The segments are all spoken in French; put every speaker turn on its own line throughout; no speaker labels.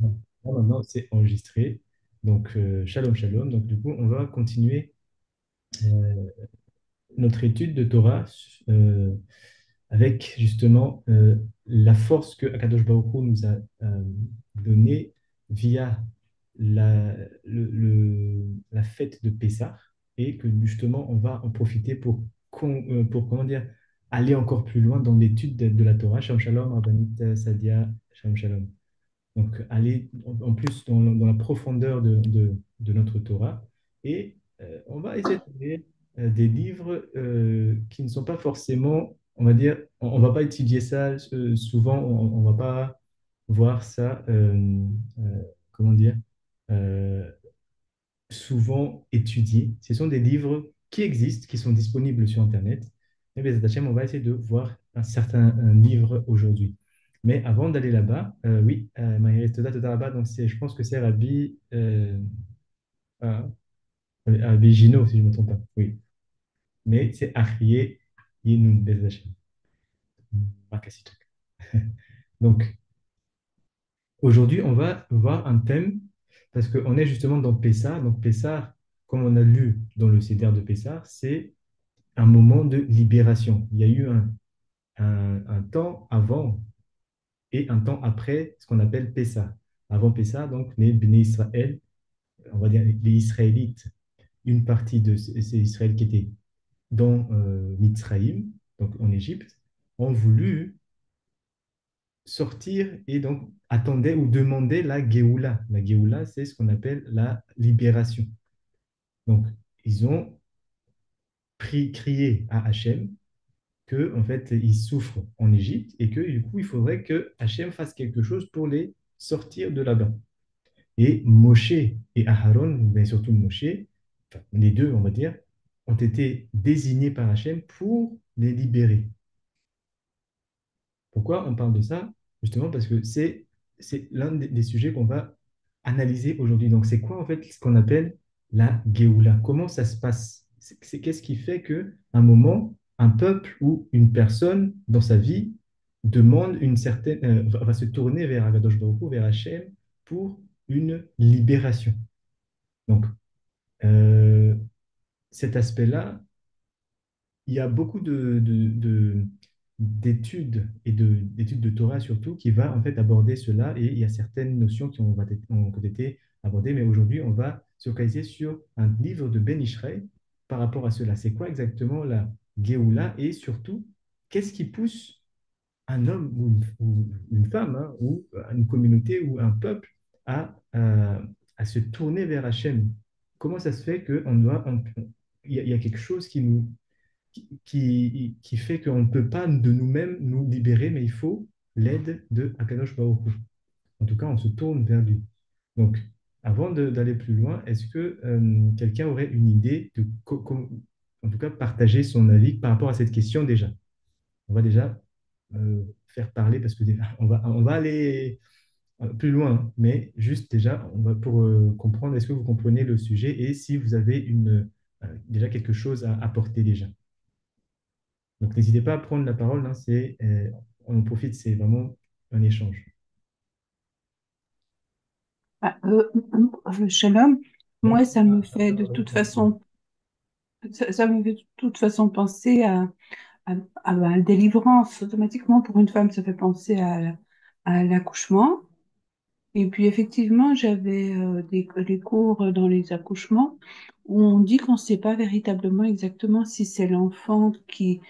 Là, maintenant, c'est enregistré. Donc, shalom, shalom. Donc, du coup, on va continuer euh, notre étude de Torah euh, avec justement la force que Akadosh Baruch Hu nous a donnée via la, la fête de Pessah et que justement, on va en profiter pour, pour comment dire, aller encore plus loin dans l'étude de la Torah. Shalom, shalom, Rabbanit Sadia, shalom, shalom. Donc, aller en plus dans la profondeur de notre Torah. Et on va essayer de trouver des livres qui ne sont pas forcément, on va dire, on ne va pas étudier ça souvent, on ne va pas voir ça, comment dire, euh, souvent étudiés. Ce sont des livres qui existent, qui sont disponibles sur Internet. Et bien, Hachem, on va essayer de voir un certain livre aujourd'hui. Mais avant d'aller là-bas, oui, Maïris Toda Toda Rabba, donc je pense que c'est Rabbi, ah, Rabbi Gino, si je ne me trompe pas. Oui, mais c'est Arié Yenoun Bez Hachem. Makasitok. Donc, aujourd'hui, on va voir un thème parce qu'on est justement dans Pessah. Donc, Pessah, comme on a lu dans le CDR de Pessah, c'est un moment de libération. Il y a eu un temps avant et un temps après ce qu'on appelle Pessah. Avant Pessah, donc les Bnei Israël, on va dire les Israélites, une partie de ces Israël qui étaient dans Mitzraïm, donc en Égypte, ont voulu sortir et donc attendaient ou demandaient la Géoula. La Géoula, c'est ce qu'on appelle la libération. Donc, ils ont crié à Hachem que en fait ils souffrent en Égypte et que du coup il faudrait que Hachem fasse quelque chose pour les sortir de là-bas. Et Moshe et Aharon, mais surtout Moshe, enfin, les deux on va dire, ont été désignés par Hachem pour les libérer. Pourquoi on parle de ça? Justement parce que c'est l'un des sujets qu'on va analyser aujourd'hui. Donc c'est quoi en fait ce qu'on appelle la Géoula? Comment ça se passe? Qu'est-ce qui fait que un moment, un peuple ou une personne dans sa vie demande une certaine, va se tourner vers Akadosh Baruch Hu, vers Hachem pour une libération. Donc euh, cet aspect-là, il y a beaucoup d'études et d'études de Torah surtout qui va en fait aborder cela et il y a certaines notions ont été abordées, mais aujourd'hui on va se focaliser sur un livre de Ben Ishraï par rapport à cela. C'est quoi exactement la Géoula et surtout qu'est-ce qui pousse un homme ou une femme hein, ou une communauté ou un peuple à se tourner vers Hachem? Comment ça se fait qu'on doit, il y a quelque chose qui fait qu'on ne peut pas de nous-mêmes nous libérer, mais il faut l'aide de Akadosh Baruch Hu. En tout cas, on se tourne vers lui. Donc, avant d'aller plus loin, est-ce que quelqu'un aurait une idée de, en tout cas, partager son avis par rapport à cette question déjà? On va déjà faire parler parce que on va aller plus loin, hein, mais juste déjà, on va pour comprendre, est-ce que vous comprenez le sujet et si vous avez déjà quelque chose à apporter déjà. Donc, n'hésitez pas à prendre la parole, hein, on en profite, c'est vraiment un échange.
Ah, Shalom, moi, ça me fait de toute façon, ça me fait de toute façon penser à la délivrance. Automatiquement, pour une femme, ça fait penser à l'accouchement. Et puis, effectivement, j'avais des cours dans les accouchements où on dit qu'on ne sait pas véritablement exactement si c'est l'enfant qui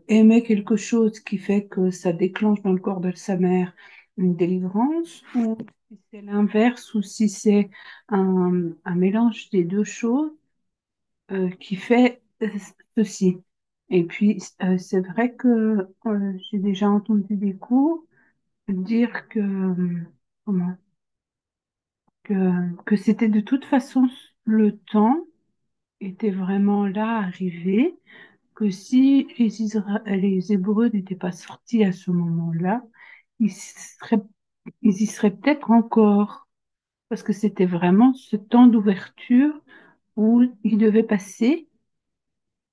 émet quelque chose qui fait que ça déclenche dans le corps de sa mère une délivrance, ou si c'est l'inverse, ou si c'est un mélange des deux choses qui fait ceci. Et puis, c'est vrai que j'ai déjà entendu des cours dire comment, que c'était de toute façon le temps était vraiment là, arrivé, que si les Hébreux n'étaient pas sortis à ce moment-là, ils seraient, ils y seraient peut-être encore, parce que c'était vraiment ce temps d'ouverture où ils devaient passer.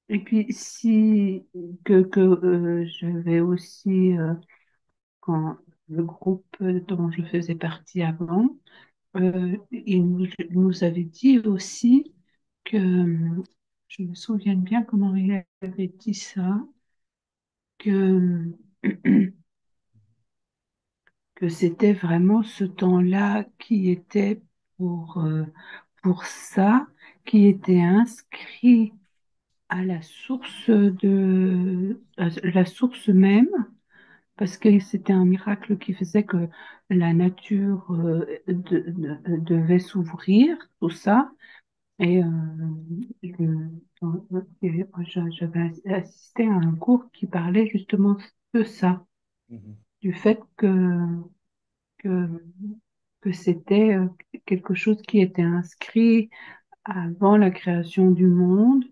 Et puis, si que je vais aussi le groupe dont je faisais partie avant, il nous avait dit aussi que, je me souviens bien comment il avait dit ça, que, que c'était vraiment ce temps-là qui était pour, pour ça, qui était inscrit à la source à la source même, parce que c'était un miracle qui faisait que la nature devait s'ouvrir, tout ça. Et j'avais assisté à un cours qui parlait justement de ça,
Mhm.
du fait que, que c'était quelque chose qui était inscrit avant la création du monde,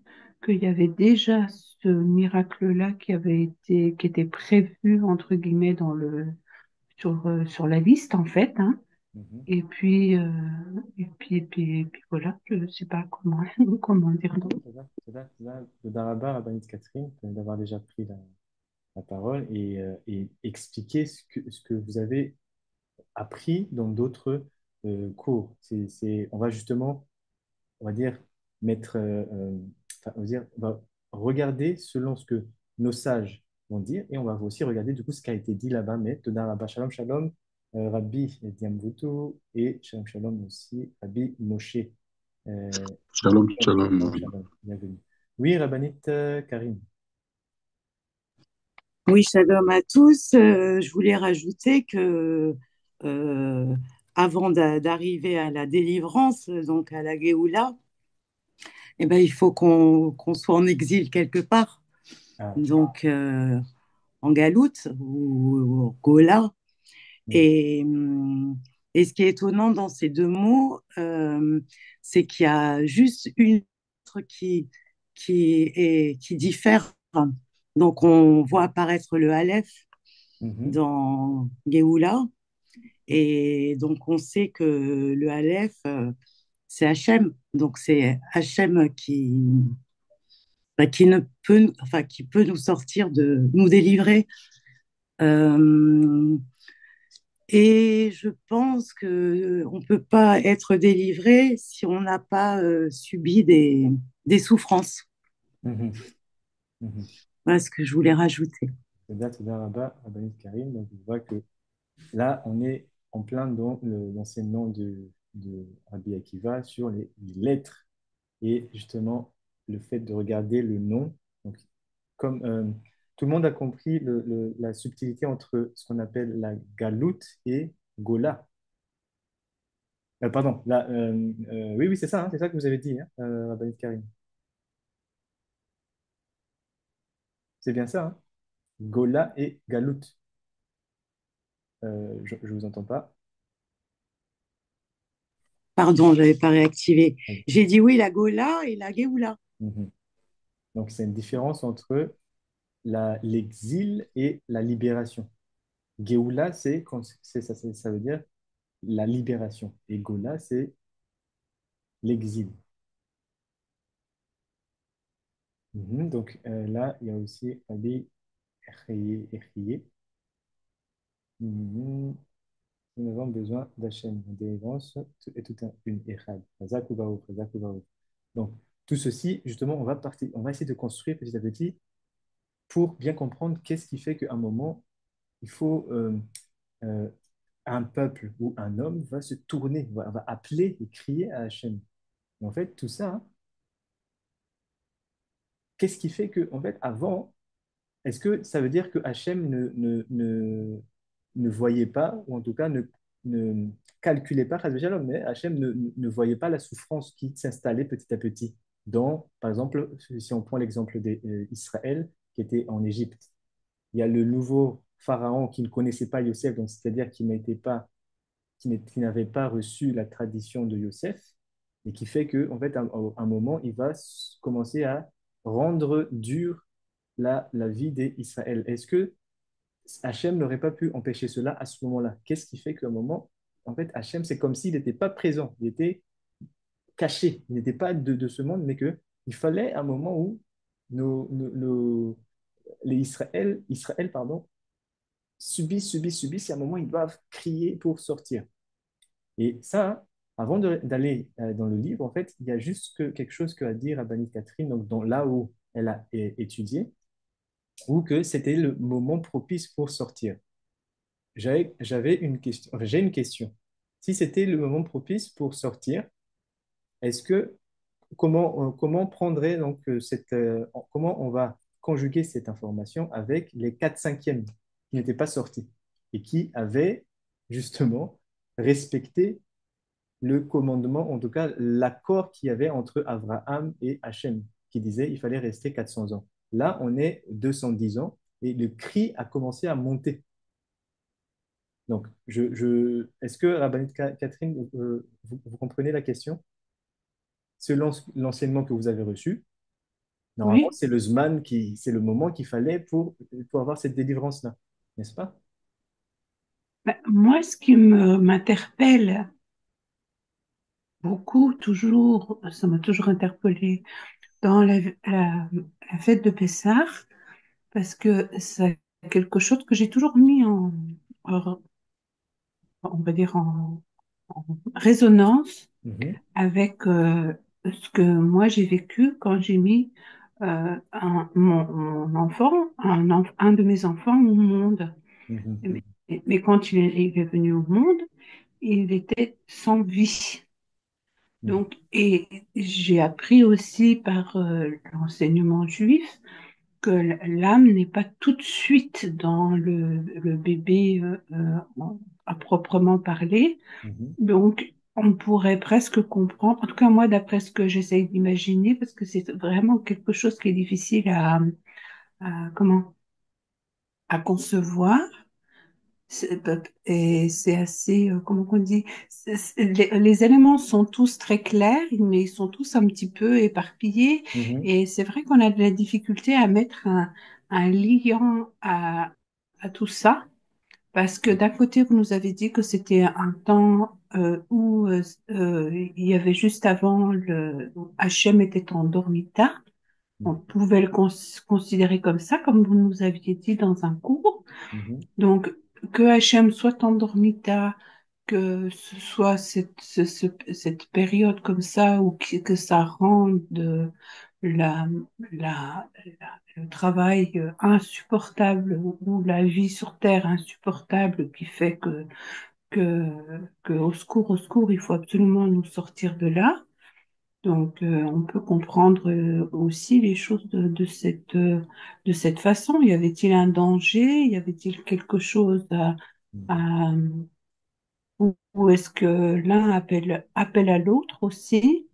qu'il y avait déjà ce miracle-là qui était prévu, entre guillemets, sur la liste, en fait, hein.
Mhm.
Et puis, et puis voilà, je ne sais pas comment, comment dire
Non,
d'autre.
c'est ça. Le Daraba, Rabbinite Catherine, d'avoir déjà pris la parole et expliquer ce que vous avez appris dans d'autres cours. On va justement, on va dire, mettre, enfin, on va regarder selon ce que nos sages vont dire et on va aussi regarder du coup ce qui a été dit là-bas. Mais Toda Rabba, Shalom Shalom, Rabbi Diamvutu et Shalom Shalom aussi, Rabbi Moshe. Euh,
Shalom,
Shalom
shalom.
Shalom, bienvenue. Oui, Rabbanit Karim.
Oui, shalom à tous. Je voulais rajouter que euh, avant d'arriver à la délivrance, donc à la Géoula, eh ben, il faut qu'on soit en exil quelque part,
Ah,
donc en Galoute ou en Gola.
mm,
Et, hum, et ce qui est étonnant dans ces deux mots, c'est qu'il y a juste une lettre qui diffère. Donc on voit apparaître le Aleph
mhm,
dans Géoula. Et donc, on sait que le Aleph, c'est Hachem. Donc, c'est Hachem qui ne peut, enfin, qui peut nous sortir nous délivrer. Euh, et je pense que on peut pas être délivré si on n'a pas subi des souffrances.
mhm, mhm.
Voilà ce que je voulais rajouter.
Toda Rabba, Rabbanit Karim. Donc, je vois que là, on est en plein dans l'enseignement de Rabbi Akiva sur les lettres et justement le fait de regarder le nom. Donc, comme tout le monde a compris la subtilité entre ce qu'on appelle la galoute et Gola. Pardon, oui, oui, c'est ça, hein, c'est ça que vous avez dit, hein, Rabbanit Karim. C'est bien ça, hein, Gola et galoute. Je vous entends pas.
Pardon, j'avais pas réactivé. J'ai dit oui, la Gola et la Géoula.
Mhm. Donc, c'est une différence entre l'exil et la libération. Géoula, ça veut dire la libération. Et Gola, c'est l'exil. Mhm. Donc là, il y a aussi Rabbi Echriye. Mhm. Nous avons besoin d'Hachem, la délivrance est tout une Echad. Zakubaou, Zakubaou. Donc, tout ceci, justement, on va essayer de construire petit à petit pour bien comprendre qu'est-ce qui fait qu'à un moment, il faut euh, un peuple ou un homme va se tourner, va appeler et crier à Hachem. Et en fait, tout ça, hein, qu'est-ce qui fait que, en fait, avant, est-ce que ça veut dire que Hachem ne voyait pas, ou en tout cas ne calculait pas, Chas v'Shalom, mais Hachem ne voyait pas la souffrance qui s'installait petit à petit dans, par exemple, si on prend l'exemple d'Israël qui était en Égypte. Il y a le nouveau pharaon qui ne connaissait pas Yosef, donc c'est-à-dire qui n'avait pas reçu la tradition de Yosef, et qui fait que, en fait, à un moment, il va commencer à rendre dur la vie d'Israël. Est-ce que Hachem n'aurait pas pu empêcher cela à ce moment-là? Qu'est-ce qui fait qu'à un moment, en fait, Hachem, c'est comme s'il n'était pas présent, il était caché, il n'était pas de ce monde, mais qu'il fallait un moment où les Israël, pardon, subissent, et à un moment, ils doivent crier pour sortir. Et ça, avant d'aller dans le livre, en fait, il y a juste quelque chose que a dit Rabbanit Catherine, donc là où elle a étudié, ou que c'était le moment propice pour sortir. J'avais une question, enfin, j'ai une question. Si c'était le moment propice pour sortir, est-ce que comment prendrait donc comment on va conjuguer cette information avec les 4/5 qui n'étaient pas sortis et qui avaient justement respecté le commandement, en tout cas l'accord qu'il y avait entre Abraham et Hachem, qui disait il fallait rester 400 ans. Là, on est 210 ans et le cri a commencé à monter. Donc, est-ce que Rabbanit Catherine, vous comprenez la question? Selon l'enseignement que vous avez reçu, normalement,
Oui.
c'est le Zman c'est le moment qu'il fallait pour avoir cette délivrance-là, n'est-ce pas?
Ben, moi, ce qui m'interpelle beaucoup, toujours, ça m'a toujours interpellé dans la fête de Pessah, parce que c'est quelque chose que j'ai toujours mis on va dire en résonance
Mhm,
avec ce que moi j'ai vécu quand j'ai mis mon enfant, un de mes enfants au monde.
mhm,
Mais, mais quand il est venu au monde, il était sans vie.
mhm,
Donc, et j'ai appris aussi par l'enseignement juif que l'âme n'est pas tout de suite dans le bébé à proprement parler.
mhm,
Donc, on pourrait presque comprendre, en tout cas moi, d'après ce que j'essaye d'imaginer, parce que c'est vraiment quelque chose qui est difficile comment, à concevoir. Et c'est assez, comment on dit, les éléments sont tous très clairs, mais ils sont tous un petit peu éparpillés.
mhm,
Et c'est vrai qu'on a de la difficulté à mettre un lien à tout ça. Parce que d'un côté, vous nous avez dit que c'était un temps où il y avait juste avant Hachem était en dormita. On pouvait le considérer comme ça, comme vous nous aviez dit dans un cours.
mhm,
Donc, que Hachem soit en dormita, que ce soit cette période comme ça, ou que ça rende la, le travail insupportable, ou la vie sur Terre insupportable, qui fait que, au secours, il faut absolument nous sortir de là. Donc, on peut comprendre aussi les choses de cette façon. Y avait-il un danger? Y avait-il quelque chose à- ou est-ce que l'un appelle à l'autre aussi?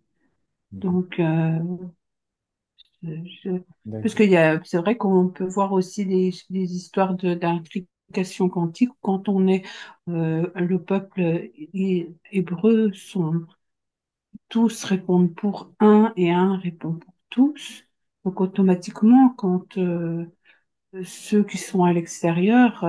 mhm.
Donc, je- parce
D'accord.
qu'il y a, c'est vrai qu'on peut voir aussi des histoires d'intrication quantique quand on est le peuple hébreu sont tous répondent pour un et un répond pour tous. Donc automatiquement, quand ceux qui sont à l'extérieur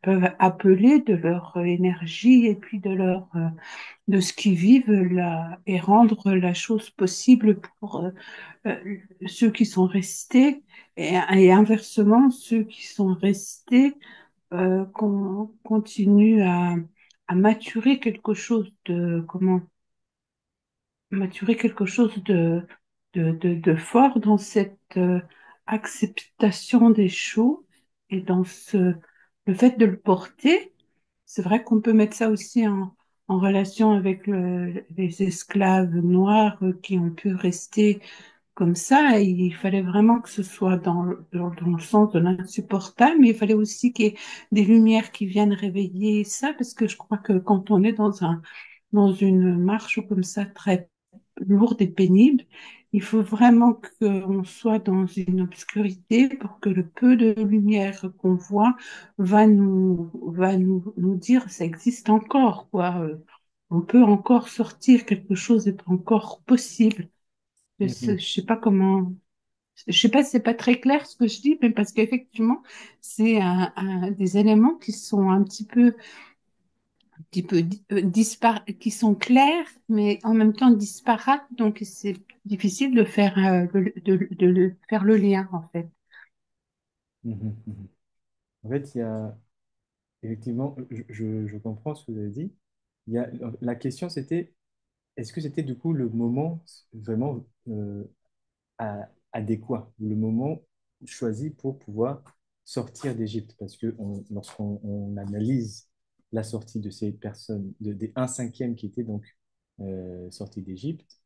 peuvent appeler de leur énergie et puis de ce qu'ils vivent là et rendre la chose possible pour ceux qui sont restés et inversement ceux qui sont restés qu'on continue à maturer quelque chose de comment maturer quelque chose de fort dans cette acceptation des choses et dans le fait de le porter. C'est vrai qu'on peut mettre ça aussi en relation avec les esclaves noirs qui ont pu rester comme ça. Et il fallait vraiment que ce soit dans le sens de l'insupportable, mais il fallait aussi qu'il y ait des lumières qui viennent réveiller ça, parce que je crois que quand on est dans une marche comme ça très lourde et pénible. Il faut vraiment qu'on soit dans une obscurité pour que le peu de lumière qu'on voit nous dire ça existe encore, quoi. On peut encore sortir, quelque chose est encore possible.
Mhm,
Je sais pas comment, je sais pas si c'est pas très clair ce que je dis, mais parce qu'effectivement, c'est des éléments qui sont un petit peu qui sont clairs, mais en même temps disparates, donc c'est difficile de faire, faire le lien, en fait.
mhm, mhm. En fait, il y a effectivement, je comprends ce que vous avez dit. La question, c'était, est-ce que c'était du coup le moment vraiment adéquat, le moment choisi pour pouvoir sortir d'Égypte? Parce que lorsqu'on analyse la sortie de ces personnes, des 1/5 qui étaient donc sortis d'Égypte,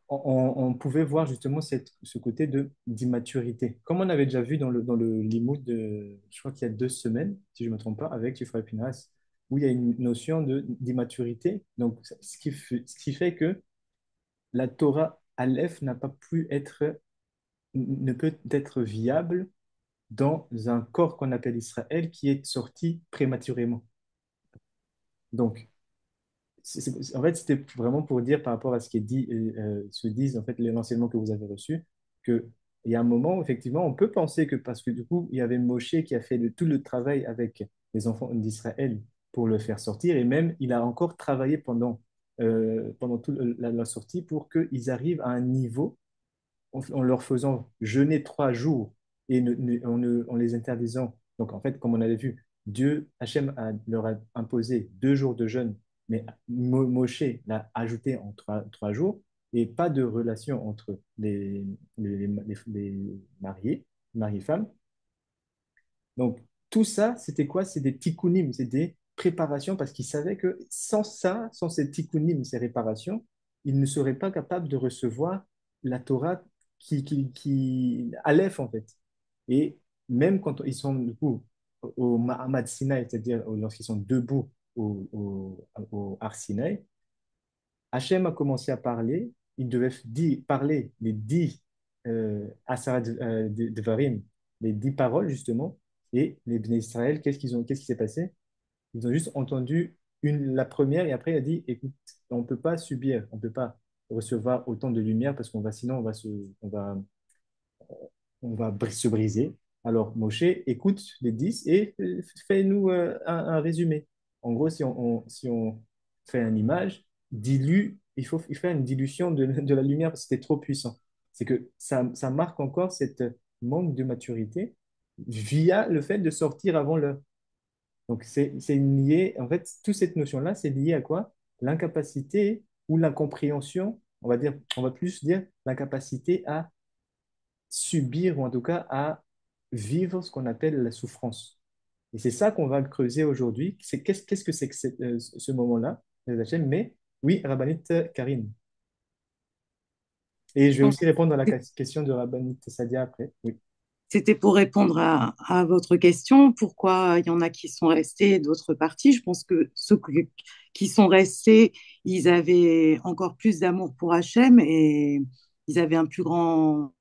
on pouvait voir justement ce côté d'immaturité. Comme on avait déjà vu dans le limoud, je crois qu'il y a 2 semaines, si je ne me trompe pas, avec Tifra et Pinhas, où il y a une notion d'immaturité. Donc, ce qui fait que la Torah Aleph n'a pas pu être, ne peut être viable dans un corps qu'on appelle Israël qui est sorti prématurément. Donc, en fait, c'était vraiment pour dire par rapport à ce qui est dit, se disent en fait l'enseignement que vous avez reçu, que il y a un moment où effectivement on peut penser que parce que du coup il y avait Moshe qui a fait tout le travail avec les enfants d'Israël pour le faire sortir et même il a encore travaillé pendant toute la sortie pour qu'ils arrivent à un niveau en leur faisant jeûner 3 jours et en les interdisant. Donc, en fait, comme on avait vu, Hachem leur a imposé 2 jours de jeûne, mais Moshe l'a ajouté en 3 jours et pas de relation entre les mariés, mari-femme. Donc, tout ça, c'était quoi? C'est des tikkunim, c'est des préparations parce qu'ils savaient que sans ça, sans ces tikkunim, ces réparations, ils ne seraient pas capables de recevoir la Torah Aleph, en fait. Et même quand ils sont, du coup, au Mahamad Sinaï, c'est-à-dire lorsqu'ils sont debout au Har Sinaï, Hachem a commencé à parler, il devait parler les 10 Asara Devarim, les 10 paroles justement, et les Bnei Israël, qu'est-ce qui s'est passé? Ils ont juste entendu la première et après il a dit, écoute, on ne peut pas subir, on ne peut pas recevoir autant de lumière parce sinon on va se briser. Alors, Moshe, écoute les 10 et fais-nous un résumé. En gros, si on fait une image, il fait une dilution de la lumière parce que c'était trop puissant. C'est que ça marque encore cette manque de maturité via le fait de sortir avant l'heure. Donc, c'est lié, en fait, toute cette notion-là, c'est lié à quoi? L'incapacité ou l'incompréhension, on va plus dire l'incapacité à subir ou en tout cas à vivre ce qu'on appelle la souffrance. Et c'est ça qu'on va creuser aujourd'hui. Qu'est-ce que c'est que ce moment-là, mais oui, Rabbanit Karine. Et je vais
Donc,
aussi répondre à la question de Rabbanit Sadia après. Oui.
c'était pour répondre à votre question, pourquoi il y en a qui sont restés et d'autres partis. Je pense que qui sont restés, ils avaient encore plus d'amour pour Hachem et ils avaient un plus grand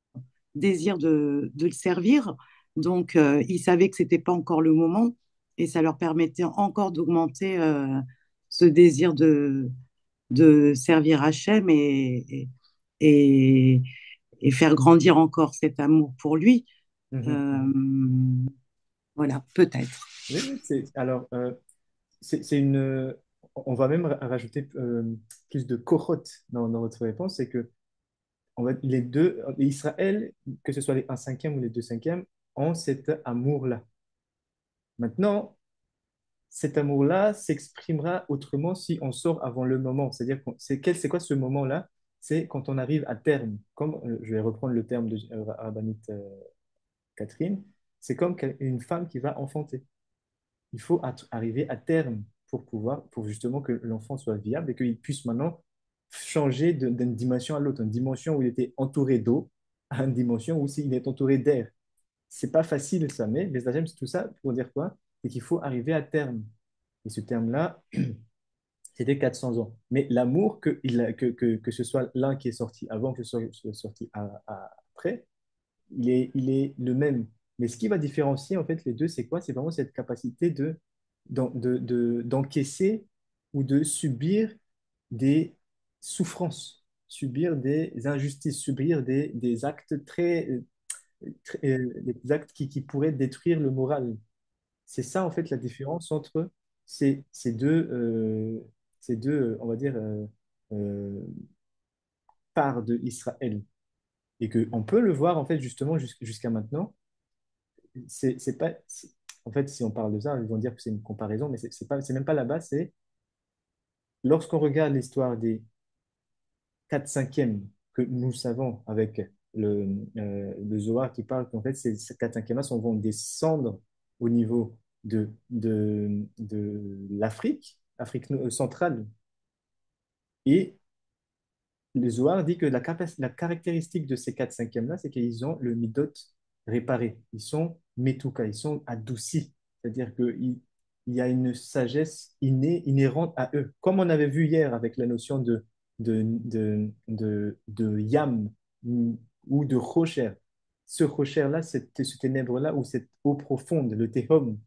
désir de le servir. Donc, ils savaient que c'était pas encore le moment et ça leur permettait encore d'augmenter ce désir de servir Hachem et, et faire grandir encore cet amour pour lui.
Mhm,
Euh,
mhm.
voilà, peut-être.
Oui, oui, alors, c'est une. On va même rajouter plus de kohot dans votre réponse, c'est que les deux, Israël, que ce soit les 1/5 ou les 2/5, ont cet amour-là. Maintenant, cet amour-là s'exprimera autrement si on sort avant le moment. C'est-à-dire, c'est quoi ce moment-là? C'est quand on arrive à terme. Comme, je vais reprendre le terme de Rabbanit Catherine, c'est comme une femme qui va enfanter. Il faut arriver à terme pour justement que l'enfant soit viable et qu'il puisse maintenant changer d'une dimension à l'autre, une dimension où il était entouré d'eau à une dimension où il est entouré d'air. C'est pas facile ça, mais les Hachem, c'est tout ça pour dire quoi? C'est qu'il faut arriver à terme. Et ce terme-là, c'était 400 ans. Mais l'amour, que ce soit l'un qui est sorti avant, que ce soit sorti après, il est le même. Mais ce qui va différencier en fait les deux, c'est quoi? C'est vraiment cette capacité d'encaisser ou de subir des souffrances, subir des injustices, subir des actes des actes qui pourraient détruire le moral. C'est ça, en fait, la différence entre ces deux, on va dire, euh, parts de Israël. Et qu'on peut le voir, en fait, justement, jusqu'à maintenant. c'est pas, en fait, si on parle de ça, ils vont dire que c'est une comparaison, mais c'est pas, c'est même pas là-bas. C'est lorsqu'on regarde l'histoire des 4 cinquièmes que nous savons avec le Zohar qui parle qu'en fait, ces 4 cinquièmes-là vont descendre au niveau de l'Afrique, Afrique centrale. Et le Zohar dit que la caractéristique de ces 4 cinquièmes-là, c'est qu'ils ont le midot réparé. Ils sont metuka, ils sont adoucis. C'est-à-dire qu'il y a une sagesse inhérente à eux. Comme on avait vu hier avec la notion de yam ou de rocher. Ce rocher-là, ce ténèbre-là, ou cette eau profonde, le tehom,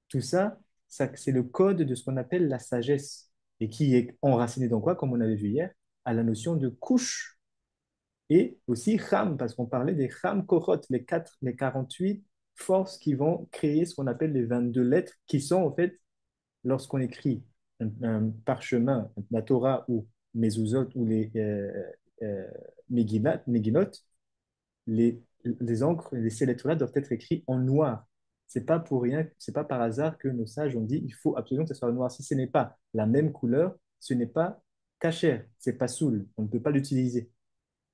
tout ça, c'est le code de ce qu'on appelle la sagesse. Et qui est enraciné dans quoi, comme on avait vu hier? À la notion de couche et aussi Cham, parce qu'on parlait des Cham Korot, les 48 forces qui vont créer ce qu'on appelle les 22 lettres, qui sont en fait, lorsqu'on écrit un parchemin, la Torah ou Mezuzot ou les Megillot, les encres, ces lettres-là doivent être écrites en noir. C'est pas pour rien, c'est pas par hasard que nos sages ont dit il faut absolument que ce soit noir. Si ce n'est pas la même couleur, ce n'est pas cachère, c'est pas soul, on ne peut pas l'utiliser.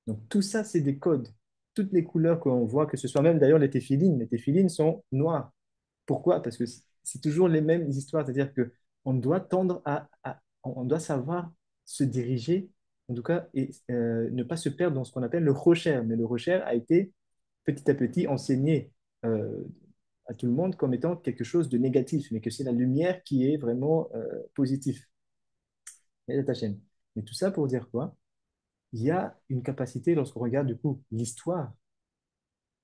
Donc tout ça, c'est des codes. Toutes les couleurs qu'on voit, que ce soit même d'ailleurs les téphilines sont noires. Pourquoi? Parce que c'est toujours les mêmes histoires, c'est-à-dire que on doit tendre on doit savoir se diriger, en tout cas, et ne pas se perdre dans ce qu'on appelle le rocher. Mais le rocher a été petit à petit enseigné à tout le monde comme étant quelque chose de négatif, mais que c'est la lumière qui est vraiment positive. Et ta chaîne. Mais tout ça pour dire quoi? Il y a une capacité, lorsqu'on regarde du coup l'histoire,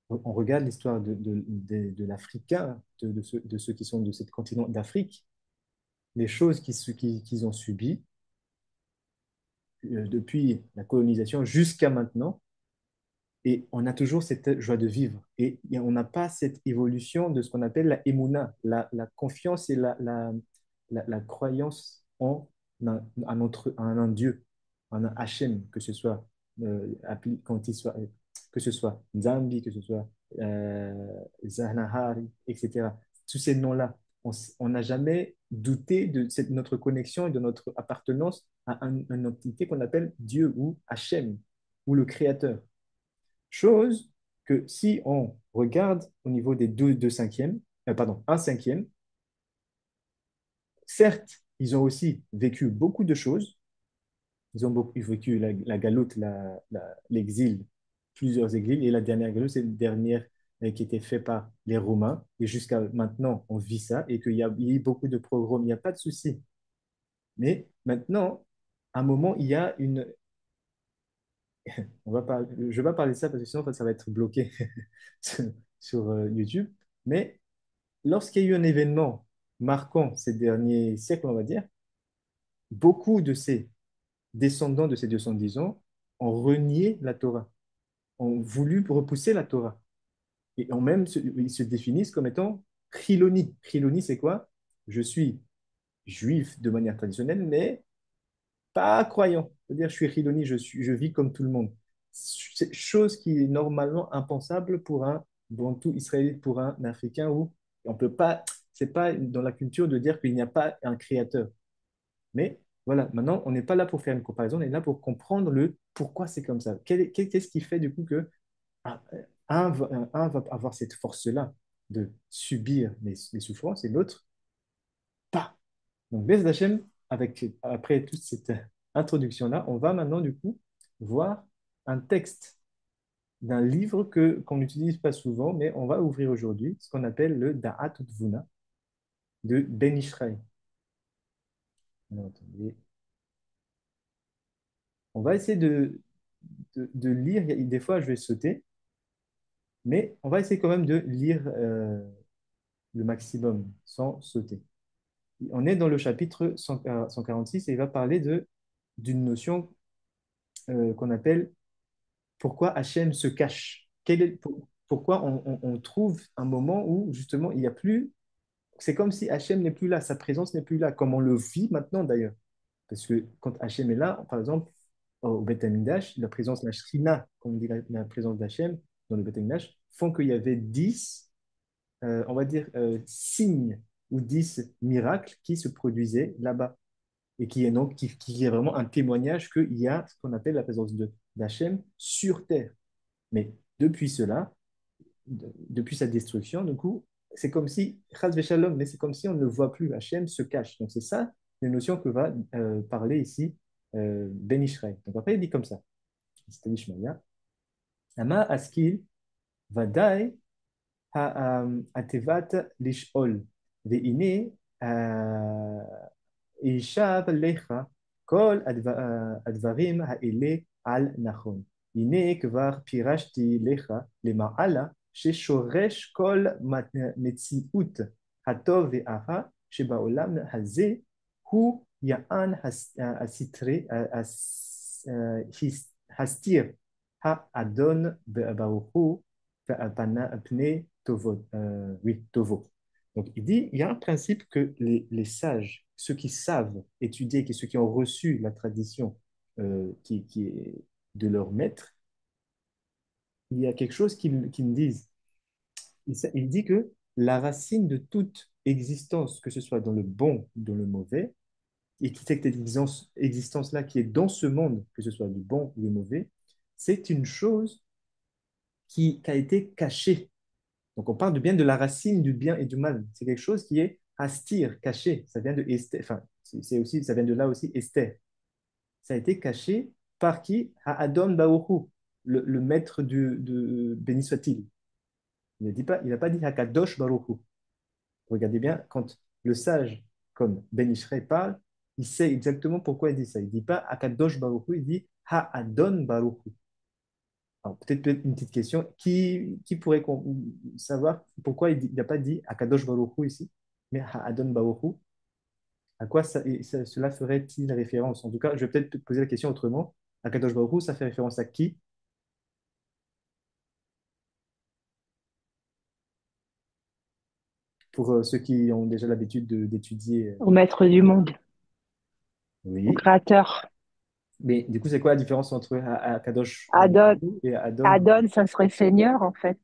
on regarde l'histoire de l'Africain, de ceux qui sont de ce continent d'Afrique, les choses qu'ils ont subies depuis la colonisation jusqu'à maintenant, et on a toujours cette joie de vivre. Et on n'a pas cette évolution de ce qu'on appelle la émouna, la confiance et la croyance en un Dieu, en un Hachem, que ce soit quand il soit, que ce soit Nzambi, que ce soit Zahnahari, etc. Tous ces noms-là, on n'a jamais douté de notre connexion et de notre appartenance à une entité qu'on appelle Dieu ou Hachem, ou le Créateur. Chose que si on regarde au niveau des deux cinquièmes, pardon, un cinquième, certes, ils ont aussi vécu beaucoup de choses. Ils ont vécu la galoute, l'exil, plusieurs exils. Et la dernière galoute, c'est la dernière qui était faite par les Romains. Et jusqu'à maintenant, on vit ça et il y a eu beaucoup de pogroms. Il n'y a pas de souci. Mais maintenant, à un moment, il y a une. Je ne vais pas parler de ça parce que sinon, en fait, ça va être bloqué sur YouTube. Mais lorsqu'il y a eu un événement marquant ces derniers siècles, on va dire, beaucoup de ces descendants de ces 210 ans ont renié la Torah, ont voulu repousser la Torah. Et ils se définissent comme étant chiloni. Chiloni, c'est quoi? Je suis juif de manière traditionnelle, mais pas croyant. C'est-à-dire, je suis chiloni, je vis comme tout le monde. C'est chose qui est normalement impensable pour un bantou israélite, pour un Africain, où on peut pas, c'est pas dans la culture de dire qu'il n'y a pas un créateur. Mais voilà, maintenant, on n'est pas là pour faire une comparaison, on est là pour comprendre le pourquoi c'est comme ça. Qu'est-ce qui fait du coup que ah, un va avoir cette force-là de subir les souffrances et l'autre, pas. Donc, Bez Hachem, après toute cette introduction-là, on va maintenant du coup voir un texte d'un livre qu'on n'utilise pas souvent, mais on va ouvrir aujourd'hui, ce qu'on appelle le Da'at Utvuna de Ben Ishraï. Alors, attendez. On va essayer de lire. Des fois, je vais sauter, mais on va essayer quand même de lire le maximum sans sauter. On est dans le chapitre 146 et il va parler d'une notion qu'on appelle pourquoi Hachem se cache. Pourquoi on trouve un moment où justement il n'y a plus. C'est comme si Hachem n'est plus là, sa présence n'est plus là, comme on le vit maintenant d'ailleurs. Parce que quand Hachem est là, par exemple, au Beth Amikdash, la présence, la Shrina, comme on dit la présence d'Hachem dans le Beth Amikdash, font qu'il y avait 10 on va dire, signes ou 10 miracles qui se produisaient là-bas et qui est, donc, qui est vraiment un témoignage qu'il y a ce qu'on appelle la présence d'Hachem sur terre. Mais depuis cela, depuis sa destruction, du coup, c'est comme si, Chaz Shalom, mais c'est comme si on ne voit plus, Hachem se cache. Donc c'est ça les notions que va parler ici Ben Ishraï. Donc après, il dit comme ça, c'est Ishmaïa, Ama Askil Vadai Atevat Lishol, Veine ישב עליך כל הדברים האלה על נכון. הנה כבר פירשתי לך למעלה ששורש כל מציאות הטוב והרע שבעולם הזה הוא יען הסתיר האדון ברוך הוא פני טובות, oui, טובות. Donc, il dit, il y a un principe que les sages, ceux qui savent étudier, ceux qui ont reçu la tradition qui est de leur maître, il y a quelque chose qu'ils me disent. Il dit que la racine de toute existence, que ce soit dans le bon ou dans le mauvais, et toute cette existence-là qui est dans ce monde, que ce soit du bon ou du mauvais, c'est une chose qui a été cachée. Donc, on parle de bien de la racine du bien et du mal. C'est quelque chose qui est astir, caché. Ça vient de Esther. Enfin, c'est aussi, ça vient de là aussi Esther. Ça a été caché par qui? Adon Baoru, le maître de béni soit-il. Il n'a pas dit Hakadosh Baruchu. Regardez bien, quand le sage, comme Ben Ishraï parle, il sait exactement pourquoi il dit ça. Il ne dit pas Hakadosh Baruchu, il dit Ha-Adon Baruchu. Alors, peut-être une petite question. Qui pourrait savoir pourquoi il n'a pas dit Akadosh Baruch Hu ici, mais Adon Baruch Hu? À quoi cela ferait-il référence? En tout cas, je vais peut-être poser la question autrement. Akadosh Baruch Hu, ça fait référence à qui? Pour ceux qui ont déjà l'habitude d'étudier.
Au maître du monde, au
Oui.
créateur.
Mais du coup, c'est quoi la différence entre Akadosh Baruch
Adon,
Hu et Adon?
Adon, ça serait Seigneur, en fait.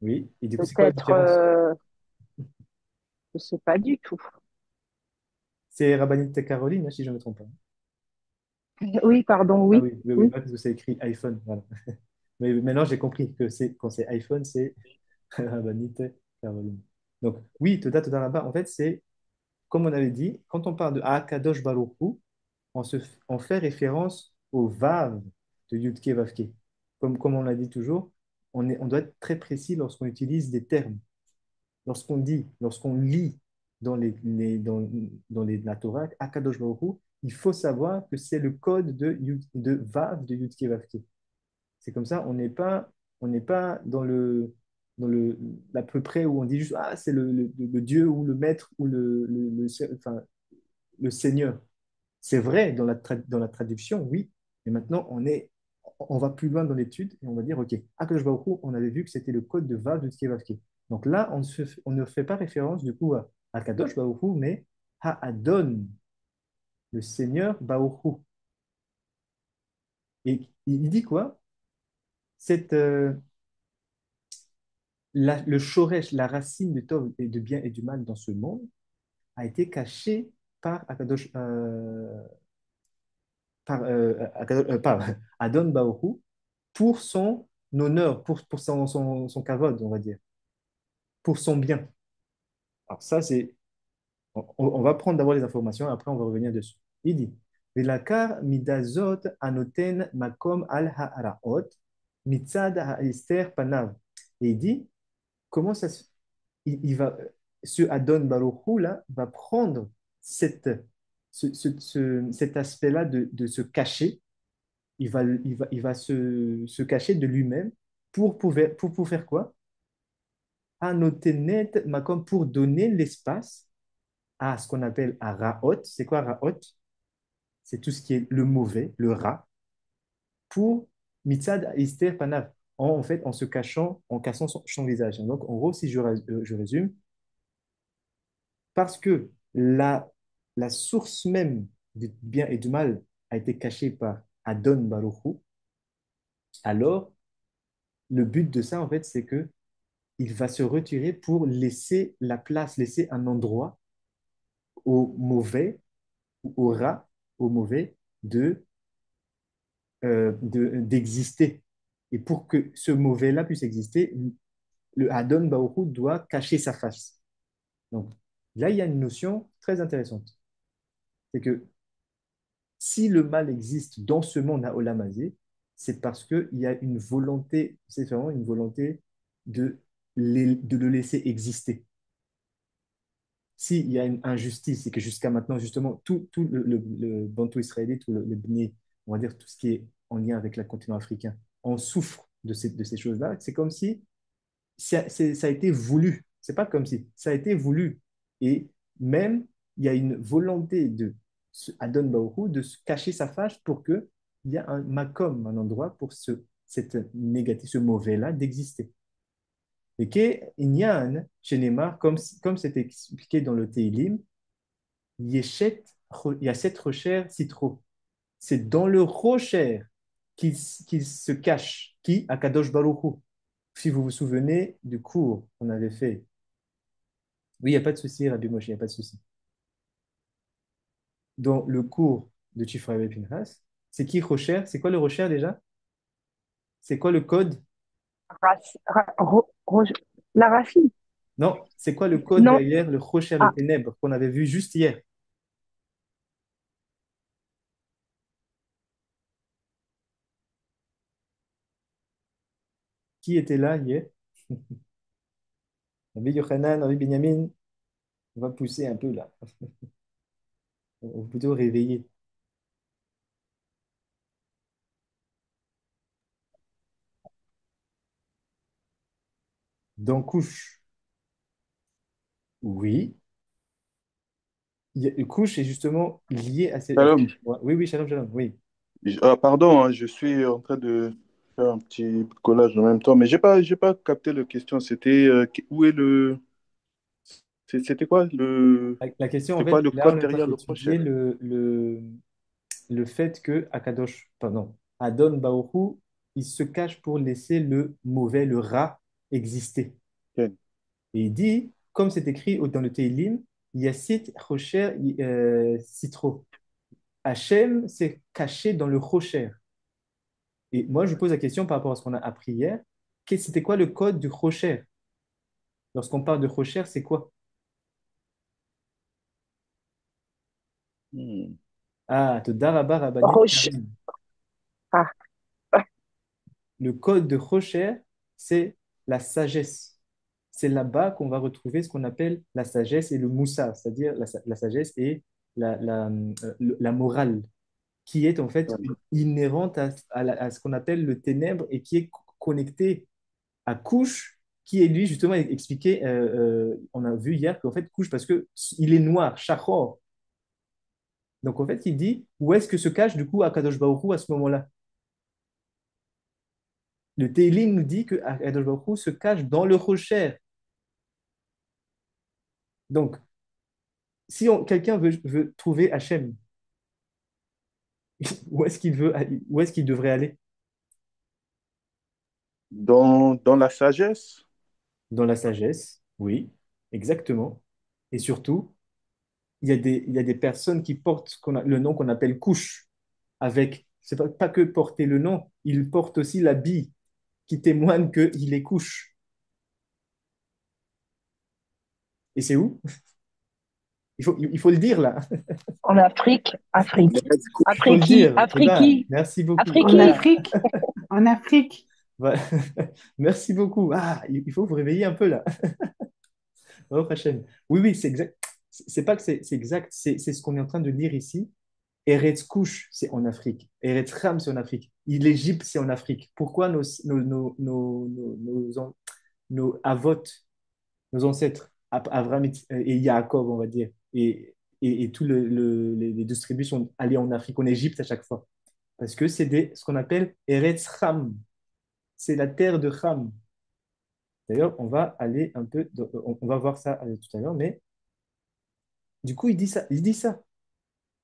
Oui. Et du coup, c'est quoi la
Peut-être,
différence?
je sais pas du tout.
C'est Rabbanit Caroline, hein, si je ne me trompe pas.
Oui, pardon,
Ah
oui.
oui, oui, oui,
Oui.
parce que c'est écrit iPhone. Voilà. Mais maintenant, j'ai compris que quand c'est iPhone, c'est Rabanite Caroline. Donc, oui, Toda là-bas, en fait, c'est, comme on avait dit, quand on parle de Akadosh Baruch Hu, on fait référence au Vav de Yudke Vavke. Comme on l'a dit toujours, on doit être très précis lorsqu'on utilise des termes. Lorsqu'on lit la Torah, Akadosh Baruch Hu, il faut savoir que c'est le code de Vav de Yudke Vavke. C'est comme ça, on n'est pas dans l'à peu près où on dit juste, ah, c'est le Dieu ou le maître ou enfin, le Seigneur. C'est vrai dans la traduction, oui, mais maintenant on va plus loin dans l'étude et on va dire, OK, Akadosh Baruch Hu, on avait vu que c'était le code de Vav de Tkevavke. Donc là, on ne fait pas référence du coup à Akadosh Baruch Hu, mais à Adon, le Seigneur Baruch Hu. Et il dit quoi? Cette, le shoresh, la racine de tov et de bien et du mal dans ce monde, a été cachée par Akadosh, par Adon Baoru pour son honneur, pour son kavod, on va dire, pour son bien. Alors ça, on va prendre d'abord les informations, après on va revenir dessus. Il dit, Velakar midazot anoten makom al ha'araot mitzad ha'ester panav. Et il dit, comment ça se il va, ce Adon Baruch Hu, là, va prendre cet aspect-là de se cacher. Il va se cacher de lui-même pour faire quoi? Anotenet makom, pour donner l'espace à ce qu'on appelle un Ra'ot. C'est quoi Ra'ot? C'est tout ce qui est le mauvais, le rat, pour Mitzad Ister Panav. En fait, en se cachant, en cassant son visage. Donc, en gros, si je résume, parce que la source même du bien et du mal a été cachée par Adon Baruch Hu, alors le but de ça, en fait, c'est que il va se retirer pour laisser la place, laisser un endroit au mauvais, au rat, au mauvais d'exister. Et pour que ce mauvais-là puisse exister, le Adon Baruch Hu doit cacher sa face. Donc là, il y a une notion très intéressante. C'est que si le mal existe dans ce monde à Olam Hazé, c'est parce qu'il y a une volonté, c'est vraiment une volonté de, de le laisser exister. S'il y a une injustice, et que jusqu'à maintenant, justement, tout le bantou israélite, tout le bni, on va dire tout ce qui est en lien avec le continent africain, on souffre de ces choses-là. C'est comme si ça a été voulu. C'est pas comme si, ça a été voulu. Et même, il y a une volonté de Adon Baoru de se cacher sa face pour qu'il y ait un makom, un endroit pour cette négatif, ce mauvais-là d'exister. Et qu'il y a un chez Neymar, comme c'était expliqué dans le Teilim, Yeshet, Yasset Rocher Citro. C'est dans le Rocher qu'il se cache, qui Akadosh Baruch Hu. Si vous vous souvenez du cours qu'on avait fait. Oui, il n'y a pas de souci, Rabbi Moshe, il n'y a pas de souci. Dans le cours de Chief Rabbi Pinchas, c'est qui Rocher? C'est quoi le Rocher déjà? C'est quoi le code?
La racine.
Non, c'est quoi le code
Non.
derrière le Rocher, le
Ah,
ténèbre qu'on avait vu juste hier? Qui était là hier? Rabbi Yochanan, Rabbi Binyamin, on va pousser un peu là. On va plutôt réveiller. Dans couche, oui. Couche est justement lié à cette.
Shalom.
Oui, oui, shalom, shalom, oui.
Pardon, hein, je suis en train de faire un petit collage en même temps, mais j'ai pas capté la question. C'était où est c'était quoi
La question, en
c'est quoi
fait,
le
là, on
code
est en train
derrière le
d'étudier
prochain?
le fait que Akadosh, pardon, Adon Baoru, il se cache pour laisser le mauvais, le rat, exister.
Ok.
Et il dit, comme c'est écrit dans le Teilim, Yassit Rocher Citro. Hachem s'est caché dans le Rocher. Et moi, je pose la question par rapport à ce qu'on a appris hier. C'était quoi le code du Rocher? Lorsqu'on parle de Rocher, c'est quoi?
Hmm.
Ah, Todaraba Rabbanit
Roche.
Karen.
Ah,
Le code de Rocher, c'est la sagesse. C'est là-bas qu'on va retrouver ce qu'on appelle la sagesse et le moussa, c'est-à-dire la sagesse et la morale, qui est en fait inhérente à ce qu'on appelle le ténèbre et qui est connecté à couche, qui est lui justement expliqué, on a vu hier qu'en fait couche parce que il est noir, shachor. Donc en fait il dit où est-ce que se cache du coup Akadosh Baruch Hu à ce moment-là? Le Teilim nous dit que Akadosh Baruch Hu se cache dans le rocher. Donc si quelqu'un veut trouver Hachem, où est-ce qu'il veut, où est-ce qu'il devrait aller?
Dans la sagesse?
Dans la sagesse, oui, exactement. Et surtout, il y a des personnes qui portent le nom qu'on appelle couche, avec, c'est pas que porter le nom, ils portent aussi l'habit qui témoigne qu'il est couche. Et c'est où? Il faut le dire là.
en Afrique. Afrique.
Il faut le
Afrique.
dire. Toda.
Afrique.
Merci beaucoup.
En
Afrique.
Voilà.
Afrique, en Afrique.
Voilà. Merci beaucoup. Ah, il faut vous réveiller un peu là. Baruch Hashem. Oui, oui, c'est exact. C'est pas que c'est exact, c'est ce qu'on est en train de lire ici. Eretz Couche, c'est en Afrique. Eretz Ram, c'est en Afrique. L'Égypte, c'est en Afrique. Pourquoi nos avot, nos ancêtres, Abraham et Yaakov, on va dire, et tous les deux tribus sont allés en Afrique, en Égypte à chaque fois? Parce que c'est ce qu'on appelle Eretz Ram. C'est la terre de Ham. D'ailleurs, on va aller un peu, on va voir ça tout à l'heure, mais du coup, il dit ça. Il dit ça.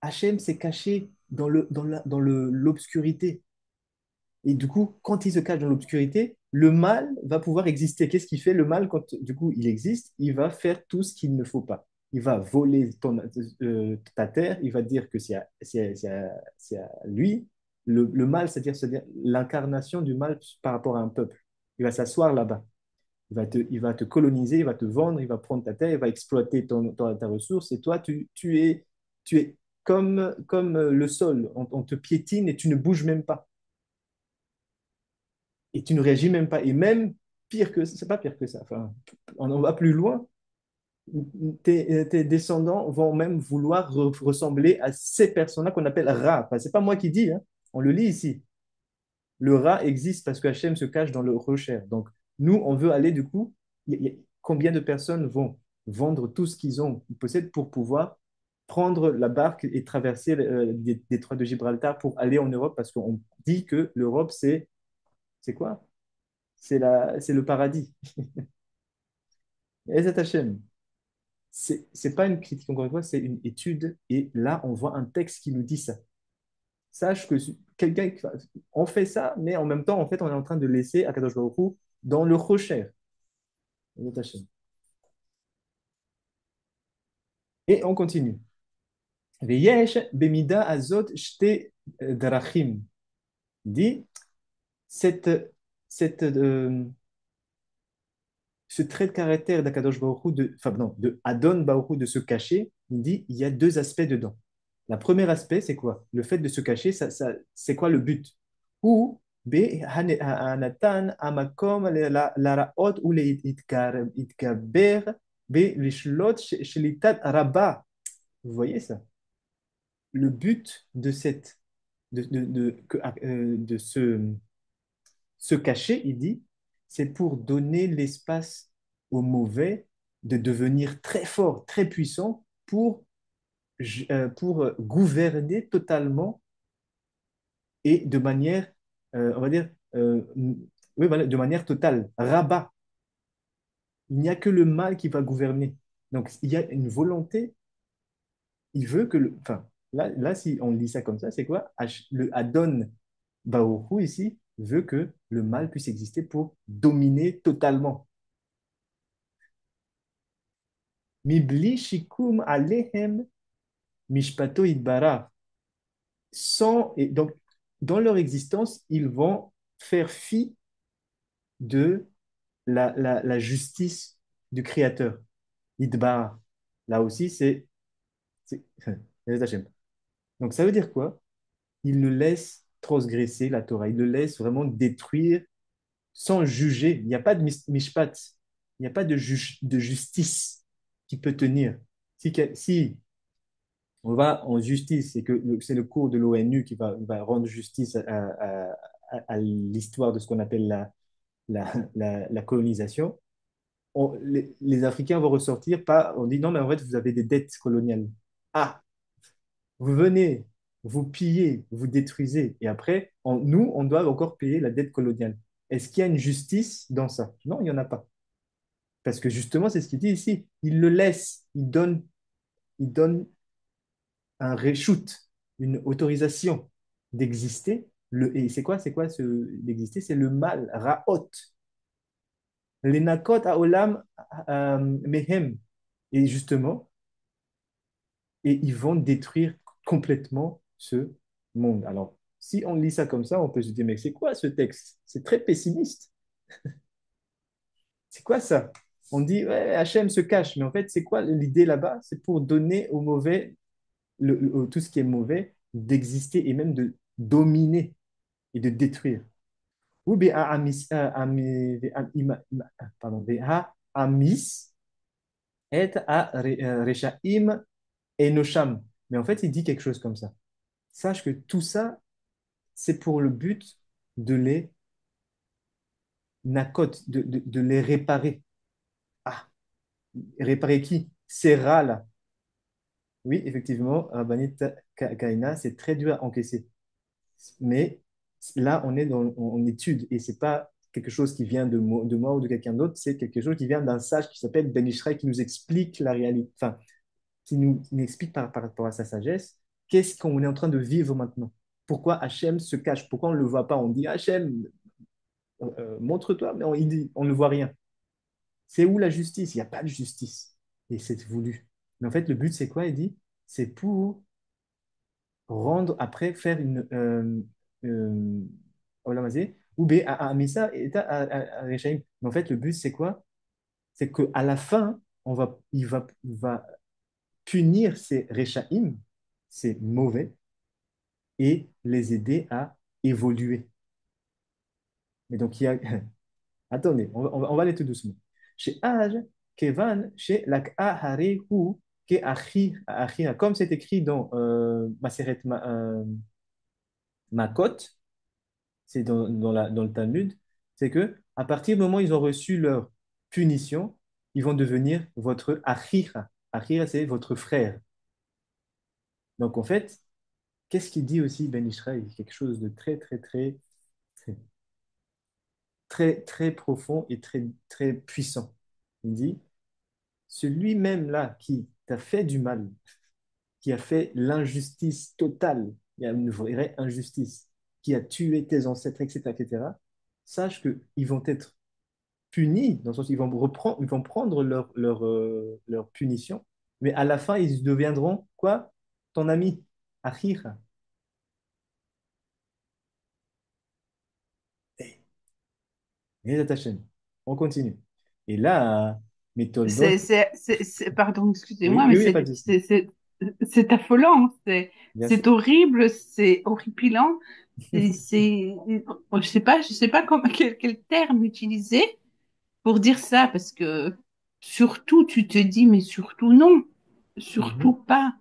Hachem s'est caché dans l'obscurité. Et du coup, quand il se cache dans l'obscurité, le mal va pouvoir exister. Qu'est-ce qu'il fait le mal quand, du coup, il existe? Il va faire tout ce qu'il ne faut pas. Il va voler ta terre, il va dire que c'est à lui. Le mal, c'est-à-dire l'incarnation du mal par rapport à un peuple. Il va s'asseoir là-bas. Il va te coloniser, il va te vendre, il va prendre ta terre, il va exploiter ta ressource. Et toi, tu es comme le sol. On te piétine et tu ne bouges même pas. Et tu ne réagis même pas. Et même pire que ça, c'est pas pire que ça. Enfin, on va plus loin. Tes descendants vont même vouloir ressembler à ces personnes-là qu'on appelle Ra. Enfin, c'est pas moi qui dis, hein. On le lit ici. Le Ra existe parce que Hachem se cache dans le rocher. Donc, nous, on veut aller du coup. Combien de personnes vont vendre tout ce qu'ils ont, ils possèdent pour pouvoir prendre la barque et traverser les détroits de Gibraltar pour aller en Europe parce qu'on dit que l'Europe, c'est quoi? C'est le paradis. Et cet Hachem, c'est pas une critique, encore une fois, c'est une étude. Et là, on voit un texte qui nous dit ça. Sache que quelqu'un, on fait ça, mais en même temps, en fait, on est en train de laisser Akadosh Baruch Hu dans le rocher. Et on continue. Veyesh bemida azot shte drachim. Dit, cette, cette, ce trait de caractère d'Akadosh Baruch Hu, enfin non, de Adon Baruch Hu, de se cacher, il dit, il y a deux aspects dedans. Le premier aspect, c'est quoi? Le fait de se cacher, c'est quoi le but? Ou Hanatan Amakom Laraot ou les Itkaber Be Lishlot Shelitat Rabba. Vous voyez ça? Le but de se cacher, il dit, c'est pour donner l'espace au mauvais de devenir très fort, très puissant pour gouverner totalement et de manière, on va dire, oui, voilà, de manière totale. Rabat. Il n'y a que le mal qui va gouverner. Donc, il y a une volonté. Il veut que enfin, là, si on lit ça comme ça, c'est quoi? Le Adon Baoru ici veut que le mal puisse exister pour dominer totalement. Mibli shikum alehem mishpato idbara. Et donc, dans leur existence, ils vont faire fi de la justice du Créateur. Idbara. Là aussi, c'est donc, ça veut dire quoi? Il le laisse transgresser la Torah. Il le laisse vraiment détruire sans juger. Il n'y a pas de mishpat. Il n'y a pas de justice qui peut tenir. Si on va en justice et que c'est le cours de l'ONU qui va rendre justice à l'histoire de ce qu'on appelle la colonisation, les Africains vont ressortir pas, on dit non, mais en fait, vous avez des dettes coloniales. Ah, vous venez, vous pillez, vous détruisez, et après, nous, on doit encore payer la dette coloniale. Est-ce qu'il y a une justice dans ça? Non, il n'y en a pas. Parce que justement, c'est ce qu'il dit ici. Il le laisse, il donne un reshoot, une autorisation d'exister. Et d'exister? C'est le mal, Ra'ot. Les nakot haolam mehem. Et justement, et ils vont détruire complètement ce monde. Alors, si on lit ça comme ça, on peut se dire, mais c'est quoi ce texte? C'est très pessimiste. C'est quoi ça? On dit, ouais, Hachem se cache, mais en fait, c'est quoi l'idée là-bas? C'est pour donner au mauvais, tout ce qui est mauvais, d'exister et même de dominer et de détruire. Ou bien, pardon, amis et rechaim et nosham. Mais en fait, il dit quelque chose comme ça. Sache que tout ça, c'est pour le but de les nakot, de les réparer. Ah, réparer qui? Ces rats-là. Oui, effectivement, Rabbanit Kaina, c'est très dur à encaisser. Mais là, on est en étude et c'est pas quelque chose qui vient de moi ou de quelqu'un d'autre, c'est quelque chose qui vient d'un sage qui s'appelle Ben Ishraï qui nous explique la réalité, enfin, qui nous explique par rapport à sa sagesse, qu'est-ce qu'on est en train de vivre maintenant. Pourquoi Hachem se cache? Pourquoi on ne le voit pas? On dit Hachem, montre-toi, mais il dit, on ne voit rien. C'est où la justice? Il n'y a pas de justice. Et c'est voulu. Mais en fait, le but, c'est quoi? Il dit, c'est pour rendre, après, faire une... olamazé, ou bien à Misa et à Rechaim. Mais en fait, le but, c'est quoi? C'est qu'à la fin, il va punir ces Rechaim, ces mauvais, et les aider à évoluer. Mais donc, il y a... Attendez, on va aller tout doucement. Chez Aj, Kevan, chez Lak'a Harehu, Ke Achi, comme c'est écrit dans Maseret Makot, c'est dans le Talmud, c'est que à partir du moment où ils ont reçu leur punition, ils vont devenir votre Achira. Achira, c'est votre frère. Donc en fait, qu'est-ce qu'il dit aussi Ben Israël? Quelque chose de très, très, très, très, très, très profond et très, très puissant. Il dit, celui même là qui t'a fait du mal, qui a fait l'injustice totale, il y a une vraie injustice, qui a tué tes ancêtres, etc., etc., sache qu'ils vont être punis, dans le sens où ils vont prendre leur punition, mais à la fin, ils deviendront quoi? Ton ami, Achir. Et ta chaîne. On continue. Et là, Métholdot,
Pardon,
oui,
excusez-moi,
oui,
mais
oui, il n'y a pas de souci.
c'est affolant,
Bien sûr.
c'est horrible, c'est horripilant. Je sais pas quel terme utiliser pour dire ça, parce que surtout, tu te dis, mais surtout non, surtout
Mhm,
pas.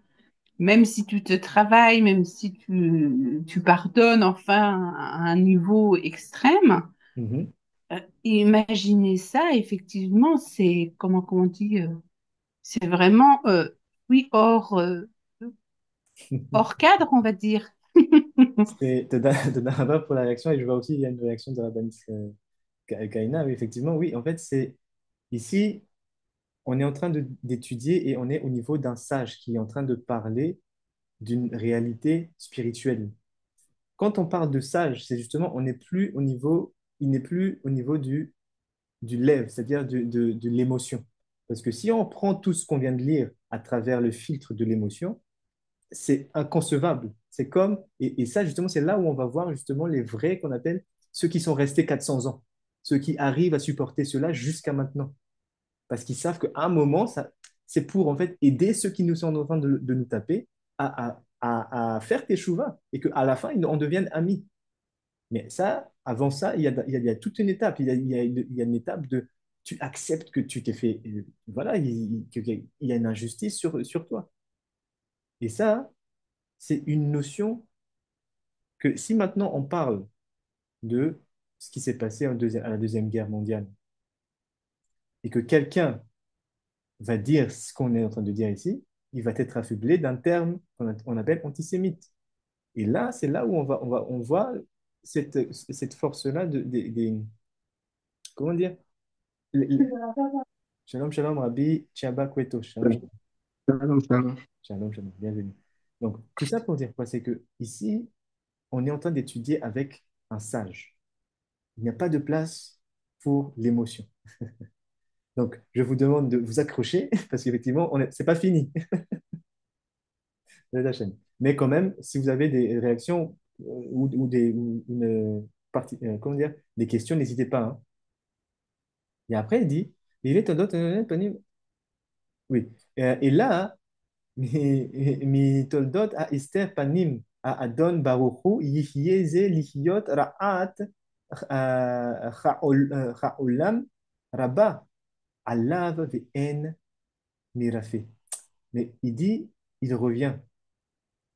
Même si tu te travailles, même si tu pardonnes, enfin, à un niveau extrême,
mhm.
imaginer ça, effectivement, c'est, comment on dit, c'est vraiment, oui, hors cadre, on va dire.
C'est Toda pour la réaction, et je vois aussi il y a une réaction de la Kaina, oui, effectivement, oui, en fait, c'est ici, on est en train d'étudier et on est au niveau d'un sage qui est en train de parler d'une réalité spirituelle. Quand on parle de sage, c'est justement, on n'est plus au niveau, il n'est plus au niveau du lève, c'est-à-dire de l'émotion. Parce que si on prend tout ce qu'on vient de lire à travers le filtre de l'émotion, c'est inconcevable. C'est comme, et ça justement, c'est là où on va voir justement les vrais qu'on appelle ceux qui sont restés 400 ans, ceux qui arrivent à supporter cela jusqu'à maintenant. Parce qu'ils savent qu'à un moment, ça, c'est pour en fait aider ceux qui nous sont en train de nous taper à faire tes chouvas et qu'à la fin, on devienne amis. Mais ça, avant ça, il y a toute une étape. Il y a une étape de tu acceptes que tu t'es fait. Voilà, qu'il y a une injustice sur toi. Et ça, c'est une notion que si maintenant on parle de ce qui s'est passé à la Deuxième Guerre mondiale et que quelqu'un va dire ce qu'on est en train de dire ici, il va être affublé d'un terme qu'on appelle antisémite. Et là, c'est là où on voit cette force-là comment dire, Shalom, shalom, Rabbi Chiaba Cueto. Shalom, shalom,
Shalom, shalom.
shalom, shalom, bienvenue. Donc, tout ça pour dire quoi? C'est que ici, on est en train d'étudier avec un sage. Il n'y a pas de place pour l'émotion. Donc, je vous demande de vous accrocher parce qu'effectivement, c'est pas fini de la chaîne. Mais quand même, si vous avez des réactions ou une partie, comment dire, des questions, n'hésitez pas, hein. Et après, il dit, il est oui. Et là, מתולדות אסתר פנים האדון ברוך הוא יחיה זה לחיות רעת העולם רבה עליו ואין מרפא. Mais il dit, il revient.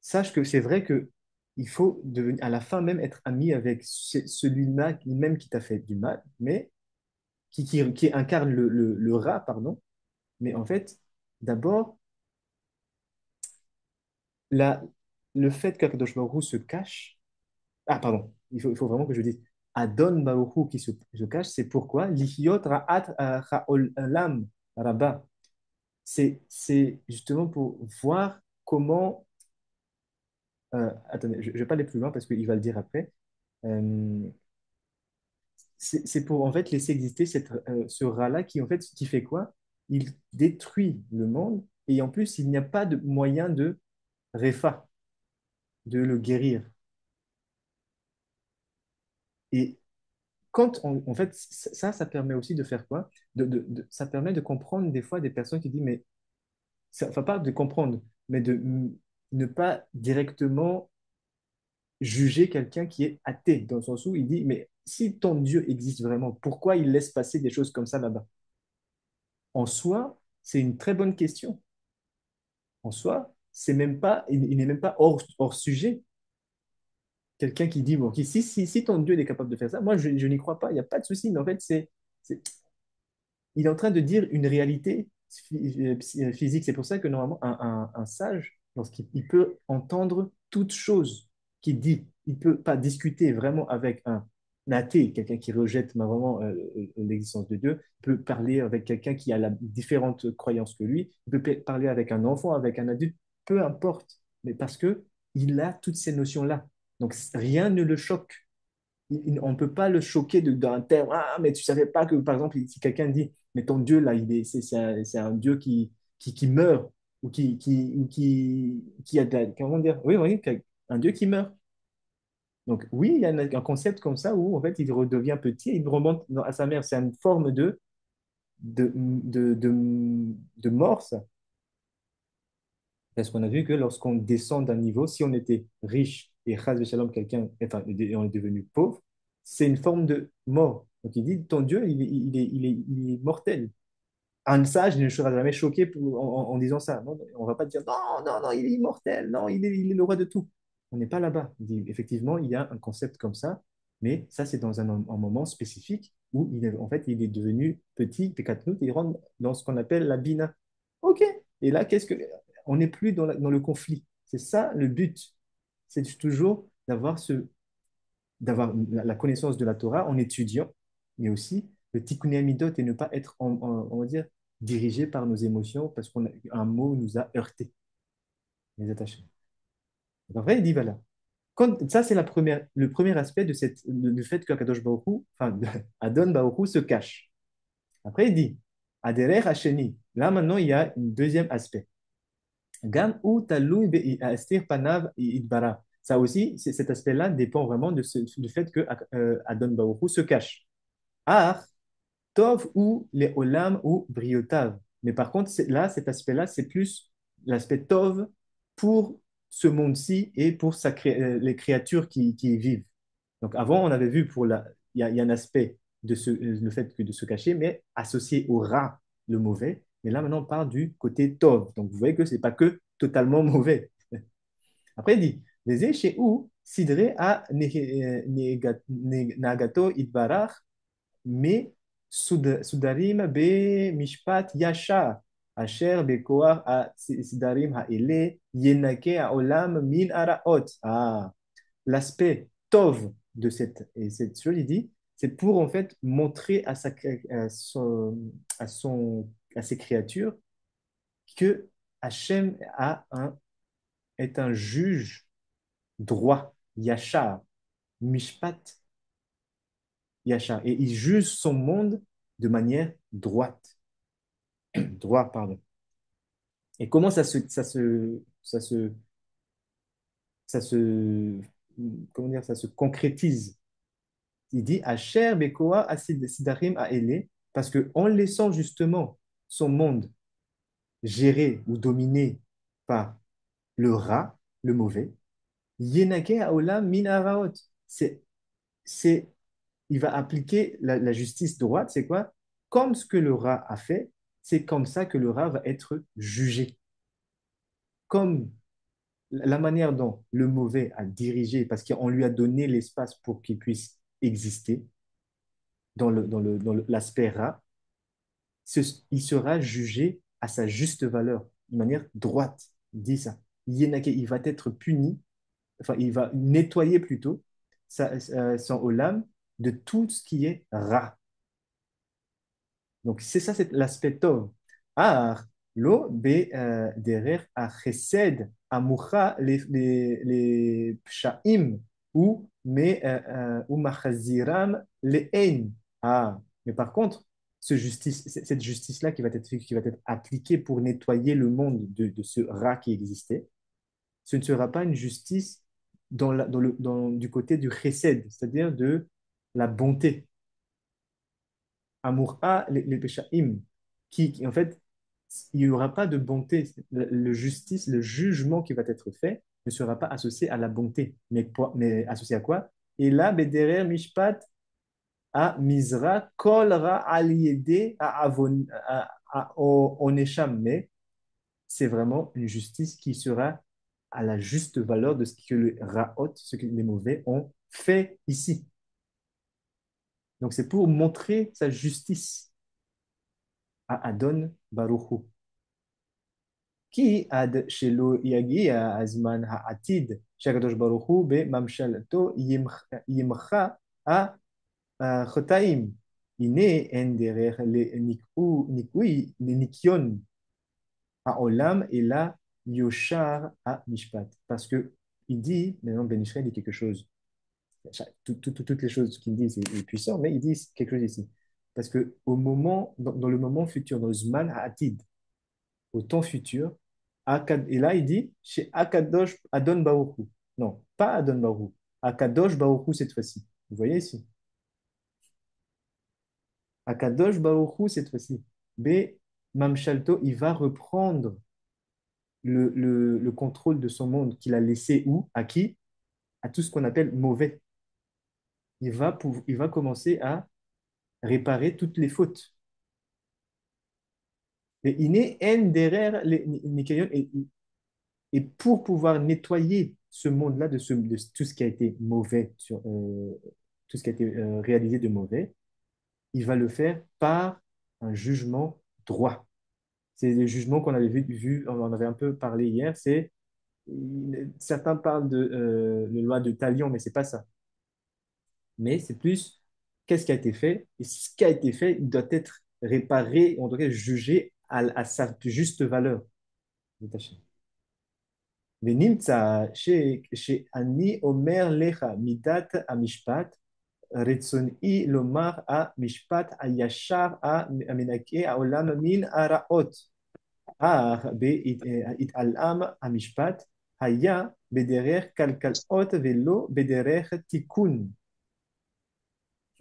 Sache que c'est vrai que il faut devenir, à la fin même être ami avec celui-là même qui t'a fait du mal, mais qui incarne le rat, pardon. Mais en fait, d'abord, la, le fait qu'Akadosh Baruch Hu se cache, ah pardon, il faut vraiment que je dise, Adon Baruch Hu qui se cache, c'est pourquoi Lihiot Ra'at Ha'olam Rabba. C'est justement pour voir comment, attendez, je ne vais pas aller plus loin parce qu'il va le dire après. Euh, c'est pour en fait laisser exister ce rat-là qui en fait qui fait quoi? Il détruit le monde et en plus il n'y a pas de moyen de réfa, de le guérir. Et en fait ça permet aussi de faire quoi? Ça permet de comprendre des fois des personnes qui disent mais enfin pas de comprendre, mais de ne pas directement juger quelqu'un qui est athée, dans le sens où il dit, mais si ton Dieu existe vraiment, pourquoi il laisse passer des choses comme ça là-bas? En soi, c'est une très bonne question. En soi, c'est même pas, il n'est même pas hors sujet. Quelqu'un qui dit, bon, ok, si ton Dieu est capable de faire ça, moi, je n'y crois pas, il n'y a pas de souci, mais en fait, c'est- il est en train de dire une réalité physique. C'est pour ça que normalement, un sage, lorsqu'il il peut entendre toute chose qu'il dit, il ne peut pas discuter vraiment avec un athée, quelqu'un qui rejette vraiment l'existence de Dieu, il peut parler avec quelqu'un qui a la différente croyance que lui, il peut parler avec un enfant, avec un adulte, peu importe, mais parce que il a toutes ces notions-là. Donc rien ne le choque. On ne peut pas le choquer d'un terme. Ah, mais tu ne savais pas que, par exemple, si quelqu'un dit, mais ton Dieu, là, c'est un Dieu qui meurt, ou qui a comment dire? Oui, oui, un Dieu qui meurt. Donc, oui, il y a un concept comme ça où, en fait, il redevient petit et il remonte à sa mère. C'est une forme de mort, ça. Parce qu'on a vu que lorsqu'on descend d'un niveau, si on était riche et chas shalom, quelqu'un, enfin, et on est devenu pauvre, c'est une forme de mort. Donc il dit, ton Dieu, il est mortel. Un sage ne sera jamais choqué en disant ça. Non, on ne va pas dire, non, non, non, il est immortel, non, il est le roi de tout. On n'est pas là-bas. Il dit, effectivement, il y a un concept comme ça, mais ça, c'est dans un moment spécifique où en fait, il est devenu petit, Pekatnout, et il rentre dans ce qu'on appelle la bina. OK. Et là, on n'est plus dans le conflit. C'est ça le but. C'est toujours d'avoir la connaissance de la Torah en étudiant, mais aussi le tikkun amidot et ne pas être, on va dire, dirigé par nos émotions parce qu'un mot nous a heurté, les attachés. Donc, après, il dit, voilà. Ça, c'est le premier aspect du fait que Kadosh Baruch Hu, enfin, Adon Baruch Hu se cache. Après, il dit, Aderer Hasheni. Là, maintenant, il y a un deuxième aspect. Gam ou talui be'astir panav idbara. Ça aussi, cet aspect-là dépend vraiment du fait que Adon Baruch Hu se cache. Ah, tov ou les olam ou briotav. Mais par contre, là, cet aspect-là, c'est plus l'aspect tov pour ce monde-ci et pour les créatures qui y vivent. Donc avant, on avait vu il y a un aspect le fait de se cacher, mais associé au rat, le mauvais. Mais là, maintenant, on parle du côté tov. Donc vous voyez que ce n'est pas que totalement mauvais. Après, il dit, les chez où sidre a nagato idbarach mais Sudarim be Mishpat Yasha, Asher bekoar a Sidarim haele, Yenake olam min araot. Ah, l'aspect tov cette chose, il dit, c'est pour en fait montrer à ses créatures que Hachem est un juge droit, Yashar, Mishpat Yachar. Et il juge son monde de manière droite. Droit, pardon. Et comment ça se, comment dire, ça se concrétise? Il dit, Asher Bekoa Sidarim Aele, parce que en laissant justement son monde géré ou dominé par le rat, le mauvais, Yenake Aolam Min Araot. C'est il va appliquer la justice droite, c'est quoi? Comme ce que le rat a fait, c'est comme ça que le rat va être jugé. Comme la manière dont le mauvais a dirigé, parce qu'on lui a donné l'espace pour qu'il puisse exister dans l'aspect rat, il sera jugé à sa juste valeur, de manière droite. Il dit ça. Il va être puni, enfin, il va nettoyer plutôt son olam de tout ce qui est rat. Donc, c'est ça, c'est l'aspect tov. Ah, lo be derer a chesed amucha les pshaim ou machaziram le'en. Ah, mais par contre, cette justice-là qui va être appliquée pour nettoyer le monde de ce rat qui existait, ce ne sera pas une justice du côté du chesed, c'est-à-dire de la bonté. Amour a les péchaim, en fait, il n'y aura pas de bonté. Le jugement qui va être fait ne sera pas associé à la bonté, mais associé à quoi? Et là, bederer mishpat à misra kol ra al yede à avon onesham, mais c'est vraiment une justice qui sera à la juste valeur de ce que les raot, ce que les mauvais ont fait ici. Donc c'est pour montrer sa justice à Adon Baruchu. Qui ad shelo yagia azman ha'atid shakadosh Baruchu be mamshalto yimcha a chotaim. Ine en derer le nikui le nikyon Olam et là, Yoshar à Mishpat. Parce que il dit, maintenant Ben Israël dit quelque chose. Toutes les choses qu'il dit, c'est puissant, mais il dit quelque chose ici. Parce que dans le moment futur, dans le Zman Ha'atid, au temps futur, et là il dit, chez Akadosh Adon Baruchu. Non, pas Adon Baruchu. Akadosh Baruchu cette fois-ci. Vous voyez ici. Akadosh Baruchu cette fois-ci. B. Mamshalto, il va reprendre le contrôle de son monde qu'il a laissé où? À qui? À tout ce qu'on appelle mauvais. Il va commencer à réparer toutes les fautes. Et iné en derrière les Nikayon, et pour pouvoir nettoyer ce monde-là de tout ce qui a été mauvais, tout ce qui a été réalisé de mauvais, il va le faire par un jugement droit. C'est le jugement qu'on avait on en avait un peu parlé hier, certains parlent de la loi de Talion, mais c'est pas ça. Mais c'est plus qu'est-ce qui a été fait, et ce qui a été fait, il doit être réparé, on doit être jugé à sa plus juste valeur. ונמצא שאני אומר לך מידת המשפט, רצוני לומר המשפט הישר המנקה העולם מן הרעות. אך בהתעלם המשפט היה בדרך קלקלות ולא בדרך תיקון.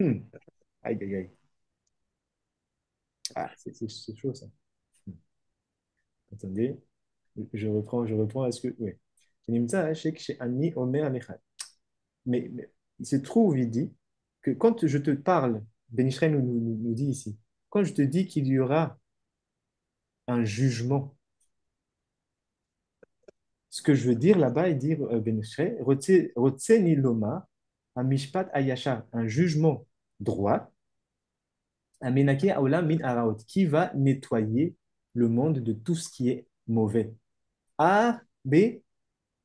Aïe, aïe, aïe. Ah, c'est chaud ça. Hmm. Attendez, je reprends. Est-ce que. Oui. Mais il se trouve, il dit, que quand je te parle, Ben Israël nous dit ici, quand je te dis qu'il y aura un jugement, ce que je veux dire là-bas, il dit Ben Israël, Rotseni Loma, un mishpat ayashar, un jugement droit, un menake aolam min araot, qui va nettoyer le monde de tout ce qui est mauvais. A, B,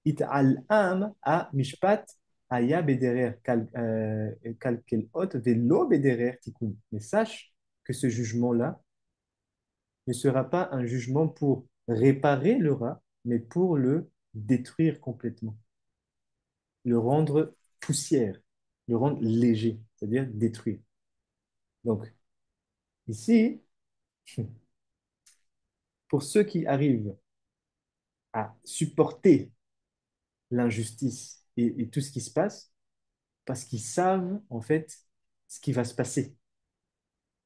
it'al-am, A, mishpat, aya bederer, kalkel ot, velo bederer tikun. Mais sache que ce jugement-là ne sera pas un jugement pour réparer le rat, mais pour le détruire complètement, le rendre poussière, le rendre léger, c'est-à-dire détruire. Donc, ici, pour ceux qui arrivent à supporter l'injustice et tout ce qui se passe, parce qu'ils savent en fait ce qui va se passer.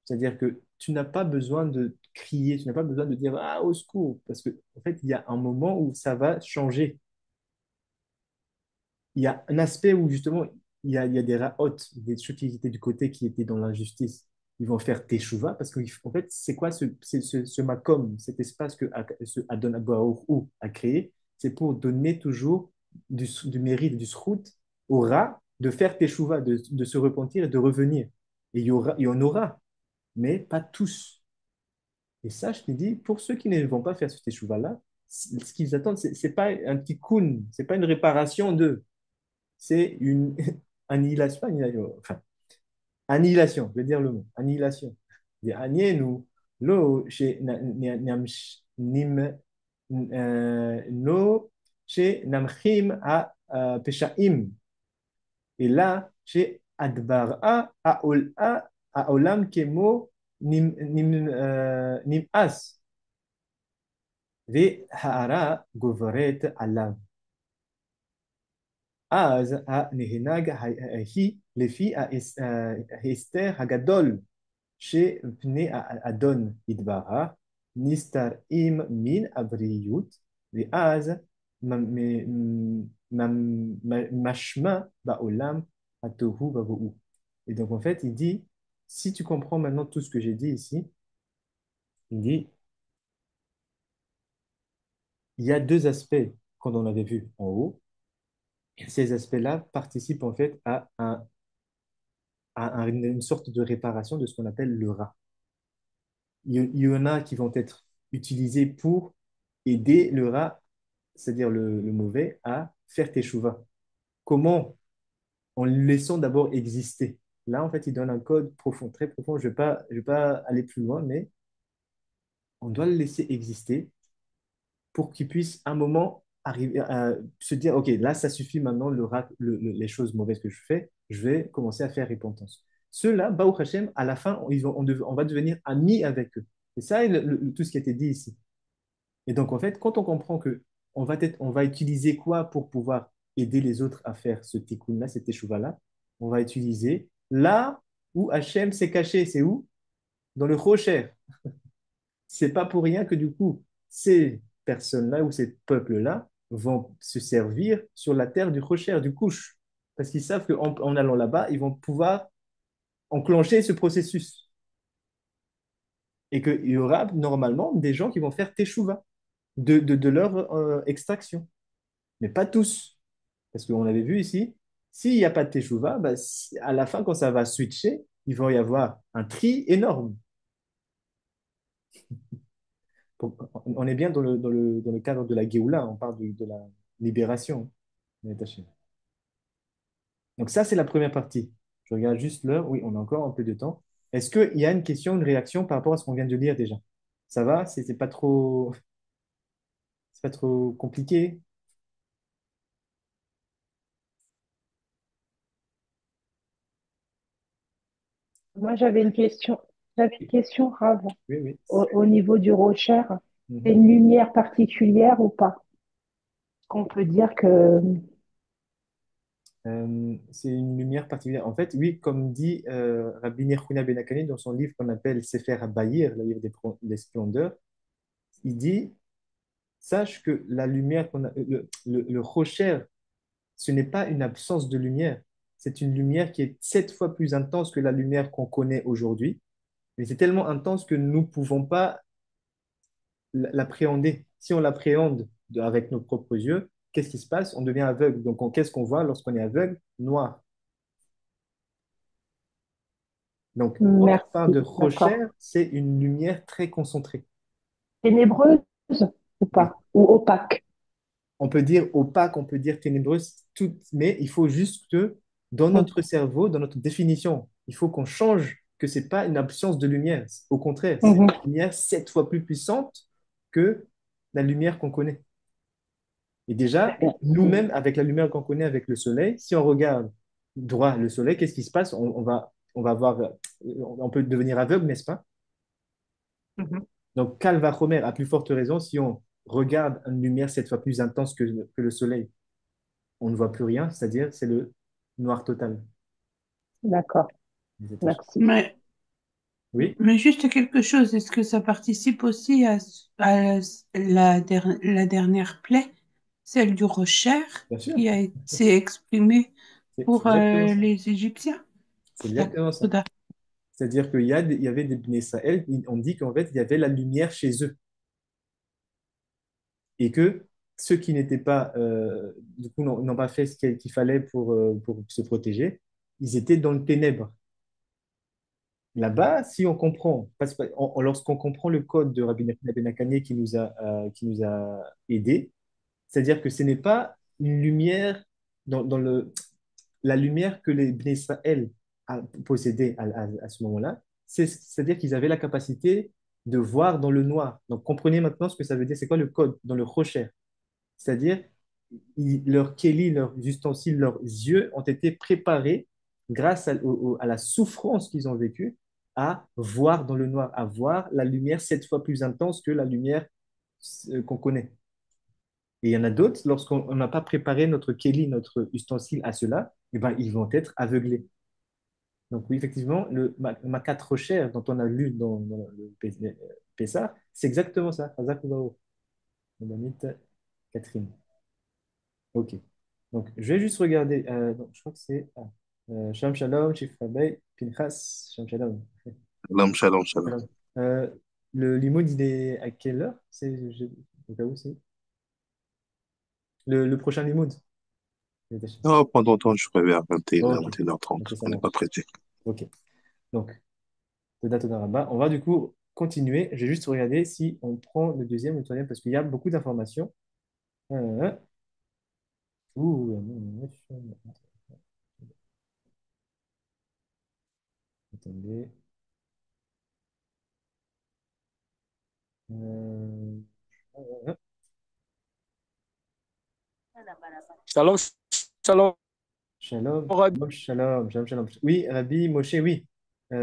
C'est-à-dire que tu n'as pas besoin de crier, tu n'as pas besoin de dire ah au secours, parce que en fait il y a un moment où ça va changer. Il y a un aspect où justement il y a des raots, des choses qui étaient du côté qui étaient dans l'injustice. Ils vont faire teshuva parce qu'en fait c'est quoi ce makom, cet espace que ce Adon Abaour a créé, c'est pour donner toujours du mérite, du srout au rat de faire teshuva, de se repentir et de revenir. Et il y en aura, mais pas tous. Et ça, je te dis, pour ceux qui ne vont pas faire ce teshuva-là, ce qu'ils attendent, c'est pas un petit kun, c'est pas une réparation d'eux, c'est une annihilation, enfin, annihilation, je vais dire le mot, annihilation. Anienu, lo, chez nim, lo, chez namchim a peshaim, Et là, chez Adbara, Aolam Kemo Nim'as, Ve Ha'ara Goveret Alav. אז הנהנג ההיא לפי ההסתר הגדול שפני האדון יתברך נסתרים מן הבריות ואז משמע בעולם התוהו ובוהו. Et donc en fait il dit, si tu comprends maintenant tout ce que j'ai dit ici, il dit, il y a deux aspects qu'on en avait vu en haut. Ces aspects-là participent en fait à une sorte de réparation de ce qu'on appelle le rat. Il y en a qui vont être utilisés pour aider le rat, c'est-à-dire le mauvais, à faire teshuva. Comment? En le laissant d'abord exister. Là, en fait, il donne un code profond, très profond. Je vais pas aller plus loin, mais on doit le laisser exister pour qu'il puisse un moment arriver à se dire, OK, là, ça suffit maintenant, les choses mauvaises que je fais, je vais commencer à faire repentance. Ceux-là, Baruch Hashem, à la fin, on va devenir amis avec eux. C'est ça tout ce qui a été dit ici. Et donc, en fait, quand on comprend que on va utiliser quoi pour pouvoir aider les autres à faire ce tikkun-là, cet échouva-là, on va utiliser là où Hachem s'est caché. C'est où? Dans le rocher. C'est pas pour rien que du coup, ces personnes-là ou ces peuples-là vont se servir sur la terre du rocher, du couche. Parce qu'ils savent qu'en allant là-bas, ils vont pouvoir enclencher ce processus. Et qu'il y aura normalement des gens qui vont faire teshuva de leur extraction. Mais pas tous. Parce qu'on avait vu ici, s'il n'y a pas de teshuva, bah, à la fin, quand ça va switcher, il va y avoir un tri énorme. On est bien dans le cadre de la Géoula, on parle de la libération. Donc ça, c'est la première partie. Je regarde juste l'heure. Oui, on a encore un peu de temps. Est-ce qu'il y a une question, une réaction par rapport à ce qu'on vient de lire déjà? Ça va? C'est pas trop compliqué?
Moi, j'avais une question, Rav,
Oui, oui.
au niveau du rocher. C'est
Mhm.
une lumière particulière ou pas? Qu'on peut dire que,
C'est une lumière particulière. En fait, oui, comme dit Rabbi Nechuna Ben Akani dans son livre qu'on appelle Sefer HaBahir, le livre des splendeurs, il dit, sache que la lumière le rocher, ce n'est pas une absence de lumière, c'est une lumière qui est 7 fois plus intense que la lumière qu'on connaît aujourd'hui. Mais c'est tellement intense que nous ne pouvons pas l'appréhender. Si on l'appréhende avec nos propres yeux, qu'est-ce qui se passe? On devient aveugle. Donc, qu'est-ce qu'on voit lorsqu'on est aveugle? Noir. Donc, quand on parle
merci,
de
d'accord.
rocher, c'est une lumière très concentrée.
Ténébreuse ou
Oui.
pas? Ou opaque?
On peut dire opaque, on peut dire ténébreuse, tout, mais il faut juste que dans notre cerveau, dans notre définition, il faut qu'on change que ce n'est pas une absence de lumière. Au contraire, c'est
Mhm.
une lumière 7 fois plus puissante que la lumière qu'on connaît. Et
Très
déjà,
bien.
nous-mêmes, avec la lumière qu'on connaît avec le soleil, si on regarde droit le soleil, qu'est-ce qui se passe? On va avoir, on peut devenir aveugle, n'est-ce pas?
Mhm.
Donc, Calva Homer, à plus forte raison, si on regarde une lumière 7 fois plus intense que le soleil, on ne voit plus rien, c'est-à-dire c'est le noir total.
D'accord, merci.
Mais,
Oui,
mais juste quelque chose, est-ce que ça participe aussi à la dernière plaie, celle du rocher,
bien sûr,
qui a été exprimée
c'est
pour
exactement ça.
les Égyptiens?
C'est exactement ça.
D'accord.
C'est-à-dire il y avait des Bnei Israël, on dit qu'en fait, il y avait la lumière chez eux. Et que ceux qui n'étaient pas, du coup, n'ont pas fait ce qu'il fallait pour se protéger, ils étaient dans le ténèbre. Là-bas, si on comprend, lorsqu'on comprend le code de Rabbi Nachman ben Akane qui nous a aidés, c'est-à-dire que ce n'est pas une lumière dans la lumière que les Bnei Israël possédaient à ce moment-là, c'est-à-dire qu'ils avaient la capacité de voir dans le noir. Donc comprenez maintenant ce que ça veut dire, c'est quoi le code dans le rocher. C'est-à-dire leurs kéli, leurs ustensiles, leurs yeux ont été préparés grâce à la souffrance qu'ils ont vécue à voir dans le noir, à voir la lumière 7 fois plus intense que la lumière qu'on connaît. Et il y en a d'autres, lorsqu'on n'a pas préparé notre kéli, notre ustensile à cela, eh ben, ils vont être aveuglés. Donc oui, effectivement, Makat Rocher dont on a lu dans le Pessah, c'est exactement ça. Hazak Ubaou, Madame Catherine. Ok. Donc, je vais juste regarder. Donc, je crois que c'est Shalom Shalom, Chief Rabbi, Pinchas, Shalom Shalom.
Shalom, shalom, shalom.
Shalom. Euh, le limoud, il est à quelle heure? Au cas où c'est le prochain limoud.
Oh, pendant temps, je préviens à 21h,
Ok,
21h30.
ok, ça
On n'est pas
marche.
pressé.
Ok. Donc, Toda Toda Rabba. On va du coup continuer. Je vais juste regarder si on prend le deuxième ou le troisième parce qu'il y a beaucoup d'informations. Euh, ouh, attendez. Euh,
Shalom, shalom,
Shalom,
Rabbi.
shalom, shalom, shalom, shalom. Oui, Rabbi Moshe, oui. Tu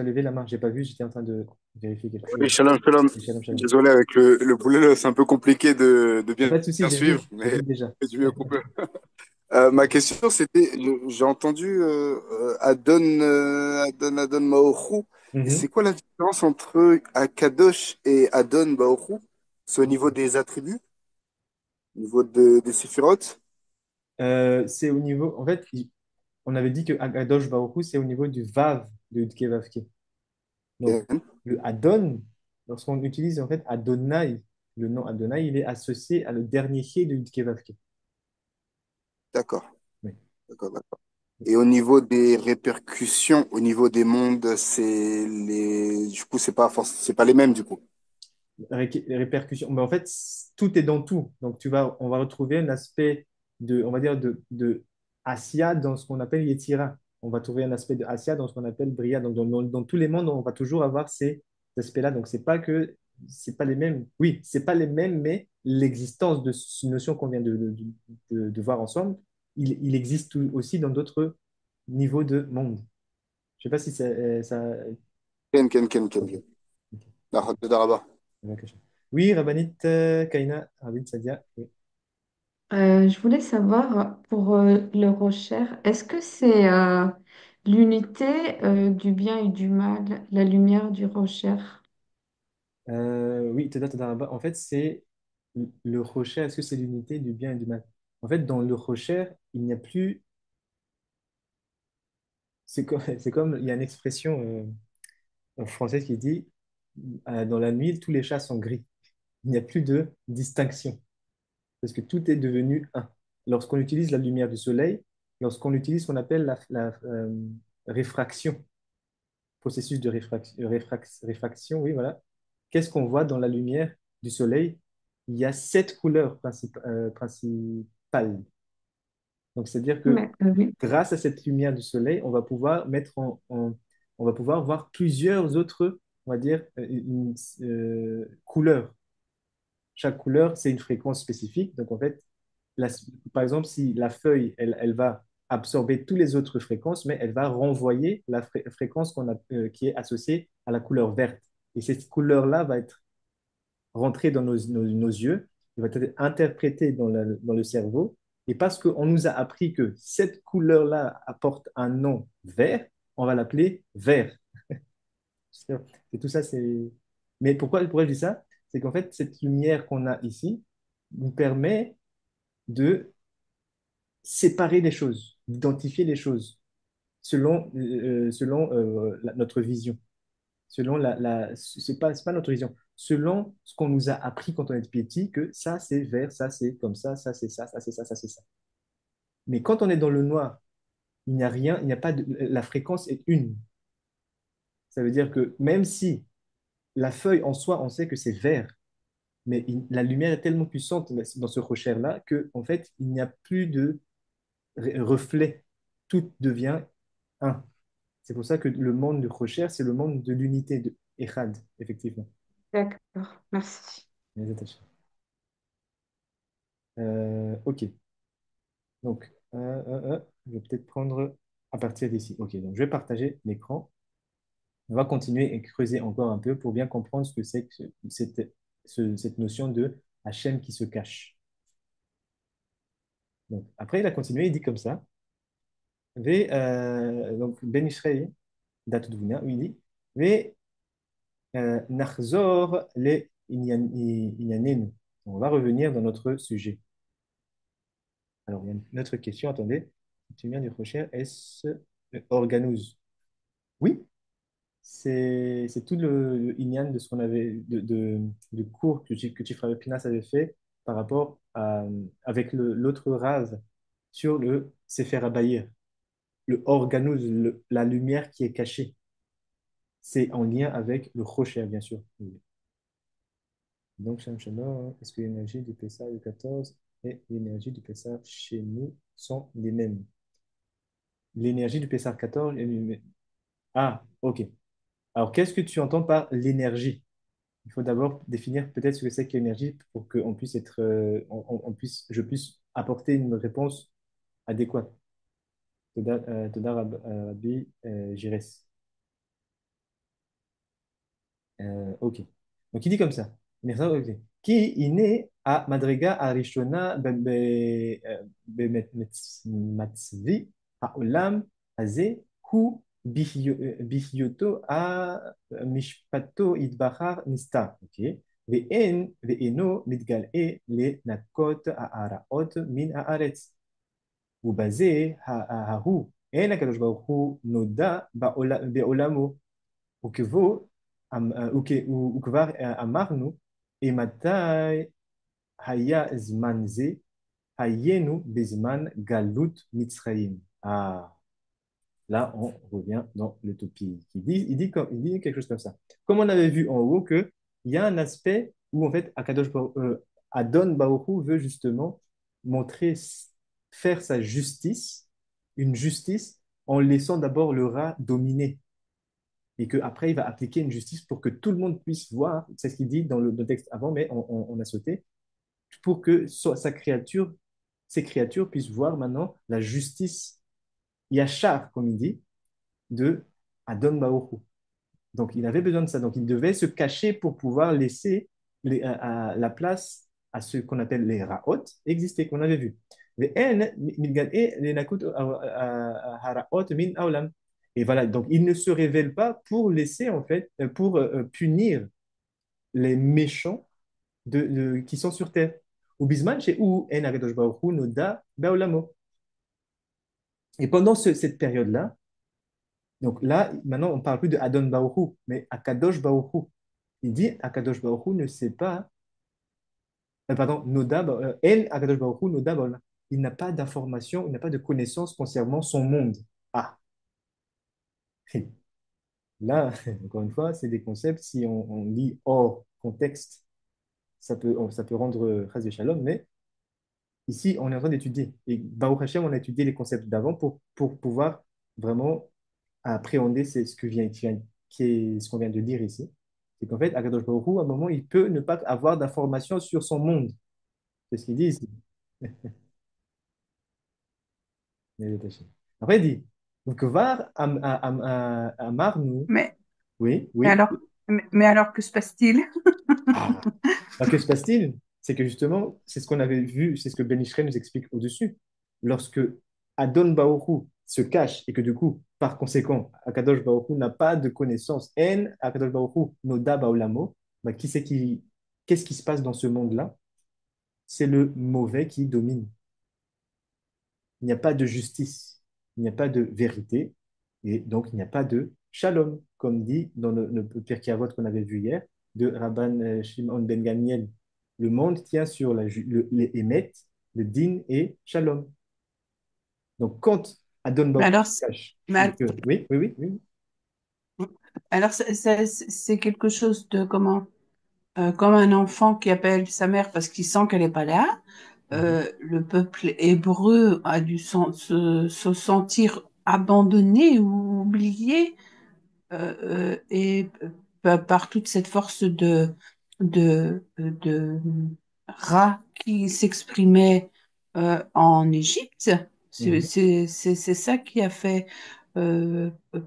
as levé la main, j'ai pas vu, j'étais en train de vérifier quelque
Oui,
chose.
shalom, shalom.
Oui, shalom, shalom.
Désolé, avec le poulet, là, c'est un peu compliqué de
Y a
bien,
pas de souci,
bien suivre,
j'ai
mais
vu déjà.
du mieux qu'on peut. Ma question, c'était, j'ai entendu Adon Maoru. Et
Mhm.
c'est quoi la différence entre Akadosh et Adon Maoru? C'est au niveau des attributs, au niveau des séphirotes?
C'est au niveau, en fait, on avait dit que Akadosh Baruch Hu, c'est au niveau du Vav de Yudke Vavke. Donc,
Ok,
le Adon, lorsqu'on utilise en fait Adonai, le nom Adonai, il est associé à le dernier He de Yudke Vavke.
d'accord,
Oui.
d'accord, d'accord. Et au niveau des répercussions, au niveau des mondes, du coup, c'est pas les mêmes, du coup.
Les répercussions. Mais en fait, tout est dans tout. Donc, on va retrouver un aspect on va dire, de Asya dans ce qu'on appelle Yetzira. On va trouver un aspect de Asya dans ce qu'on appelle Bria. Donc, dans tous les mondes, on va toujours avoir ces aspects-là. Donc, c'est pas les mêmes. Oui, c'est pas les mêmes, mais l'existence de cette notion qu'on vient de voir ensemble, il existe aussi dans d'autres niveaux de monde. Je sais pas si ça.
Ken, ken, ken, ken,
Ok.
ken.
Ok.
D'accord.
Oui, Rabbanit Kaina, Rabbanit Sadia. Oui.
Je voulais savoir pour le Rocher, est-ce que c'est l'unité du bien et du mal, la lumière du Rocher?
Oui, Toda Rabba. En fait, c'est le Rocher. Est-ce que c'est l'unité du bien et du mal? En fait, dans le Rocher, il n'y a plus. C'est comme il y a une expression en français qui dit dans la nuit, tous les chats sont gris. Il n'y a plus de distinction parce que tout est devenu un. Lorsqu'on utilise la lumière du soleil, lorsqu'on utilise ce qu'on appelle la réfraction, processus de réfraction, oui, voilà. Qu'est-ce qu'on voit dans la lumière du soleil? Il y a 7 couleurs principales. Donc, c'est-à-dire que
Oui,
grâce à cette lumière du soleil, on va pouvoir on va pouvoir voir plusieurs autres, on va dire, couleurs. Chaque couleur, c'est une fréquence spécifique. Donc, en fait, la- par exemple, si la feuille, elle va absorber toutes les autres fréquences, mais elle va renvoyer la fréquence qui est associée à la couleur verte. Et cette couleur-là va être rentrée dans nos yeux, elle va être interprétée dans le cerveau. Et parce qu'on nous a appris que cette couleur-là apporte un nom vert, on va l'appeler vert. C'est tout ça, c'est. Mais pourquoi je dis ça? C'est qu'en fait, cette lumière qu'on a ici nous permet de séparer les choses, d'identifier les choses selon notre vision, selon c'est pas notre vision, selon ce qu'on nous a appris quand on est petit, que ça c'est vert, ça c'est comme ça c'est ça, ça c'est ça, ça c'est ça. Mais quand on est dans le noir, il n'y a rien, il n'y a pas la fréquence est une. Ça veut dire que même si la feuille en soi, on sait que c'est vert, mais la lumière est tellement puissante dans ce rocher-là que en fait, il n'y a plus de reflet. Tout devient un. C'est pour ça que le monde de Rocher, c'est le monde de l'unité de Echad, effectivement.
d'accord, merci.
Les attachés. Ok. Donc, je vais peut-être prendre à partir d'ici. Ok, donc je vais partager l'écran. On va continuer et creuser encore un peu pour bien comprendre ce que c'est que cette notion de Hachem qui se cache. Donc, après, il a continué, il dit comme ça. Donc, Ben Ishraï, date de où il dit, Nachzor le inyanenu. On va revenir dans notre sujet. Alors, il y a une autre question, attendez. Tu viens du prochain, est-ce organose? Oui, c'est tout le Inyan de ce qu'on avait, de cours que Tifra Pinas avait fait par rapport avec l'autre rave sur le Sefer Abayir, le organose, la lumière qui est cachée. C'est en lien avec le Rocher, bien sûr. Donc, Shalom Shalom, est-ce que l'énergie du Pessah du 14 et l'énergie du Pessah chez nous sont les mêmes? L'énergie du Pessah 14 Ah, ok. Alors, qu'est-ce que tu entends par l'énergie? Il faut d'abord définir peut-être ce que c'est que l'énergie pour qu'on puisse être, je puisse apporter une réponse adéquate. Toda Rabbi Gires. Ok. Donc il dit comme ça. Ok. Qui iné à Madriga Arishona Matzvi Haolam Haze Hu Bihyoto a Mishpato Idbachar Nista. Ok. Ve'eno mitgal'e le nakot ha'araot min haaretz. ובזה ההוא אין הקדוש ברוך הוא נודע בעולמו וכבו, וכבר אמרנו, אימתי היה זמן זה, היינו בזמן גלות מצרים. Là, on revient dans l'utopie. Il dit quelque chose comme ça. Comme on avait vu en haut qu'il y a un aspect où, en fait, Adon Baruch Hu veut justement montrer, faire sa justice, une justice, en laissant d'abord le rat dominer et qu'après, il va appliquer une justice pour que tout le monde puisse voir, c'est ce qu'il dit dans le texte avant, mais on a sauté, pour que ces créatures puissent voir maintenant la justice Yachar, comme il dit, de Adon Baoru. Donc, il avait besoin de ça. Donc, il devait se cacher pour pouvoir laisser la place à ce qu'on appelle les Raot exister, qu'on avait vu. Et voilà, donc il ne se révèle pas pour laisser, en fait, pour punir les méchants qui sont sur terre. Ou bisman chez où en Akadosh Baruch Hu noda baolamo. Et pendant cette période-là, donc là, maintenant, on ne parle plus de Adon Baruch Hu, mais Akadosh Baruch Hu. Il dit Akadosh Baruch Hu ne sait pas, pardon, Noda, El Akadosh Baruch Hu Noda Baolam. Il n'a pas d'information, il n'a pas de connaissance concernant son monde. Ah, là, encore une fois, c'est des concepts, si on lit hors contexte, ça peut rendre Chas Shalom, mais ici, on est en train d'étudier. Et Baruch Hashem, on a étudié les concepts d'avant pour pouvoir vraiment appréhender ce qu'on vient de dire ici. C'est qu'en fait, Akadosh Baruch Hu, à un moment, il peut ne pas avoir d'informations sur son monde. C'est ce qu'il dit ici. Après, il dit, donc, var amarnu,
Mais,
oui,
mais
oui.
alors, mais alors, que se passe-t-il?
Ah. Alors, que se passe-t-il? C'est que justement, c'est ce qu'on avait vu, c'est ce que Ben Ishraï nous explique au-dessus. Lorsque Adon Baoru se cache et que du coup, par conséquent, Akadosh Baoru n'a pas de connaissance, En Akadosh Baoru Noda Baolamo, bah, qu'est-ce qui se passe dans ce monde-là? C'est le mauvais qui domine. Il n'y a pas de justice, il n'y a pas de vérité, et donc il n'y a pas de shalom, comme dit dans le Pirkei Avot qu'on avait vu hier, de Rabban Shimon ben Gamliel. Le monde tient sur les émet, le din et shalom. Donc quand Adon
Mais
Baruch
alors,
cache,
mais al-
oui, oui, oui, oui.
alors c'est quelque chose de comment? Comme un enfant qui appelle sa mère parce qu'il sent qu'elle n'est pas là.
Mhm.
Le peuple hébreu a dû se sentir abandonné ou oublié et par toute cette force de Ra qui s'exprimait en Égypte.
Mhm.
C'est ça qui a fait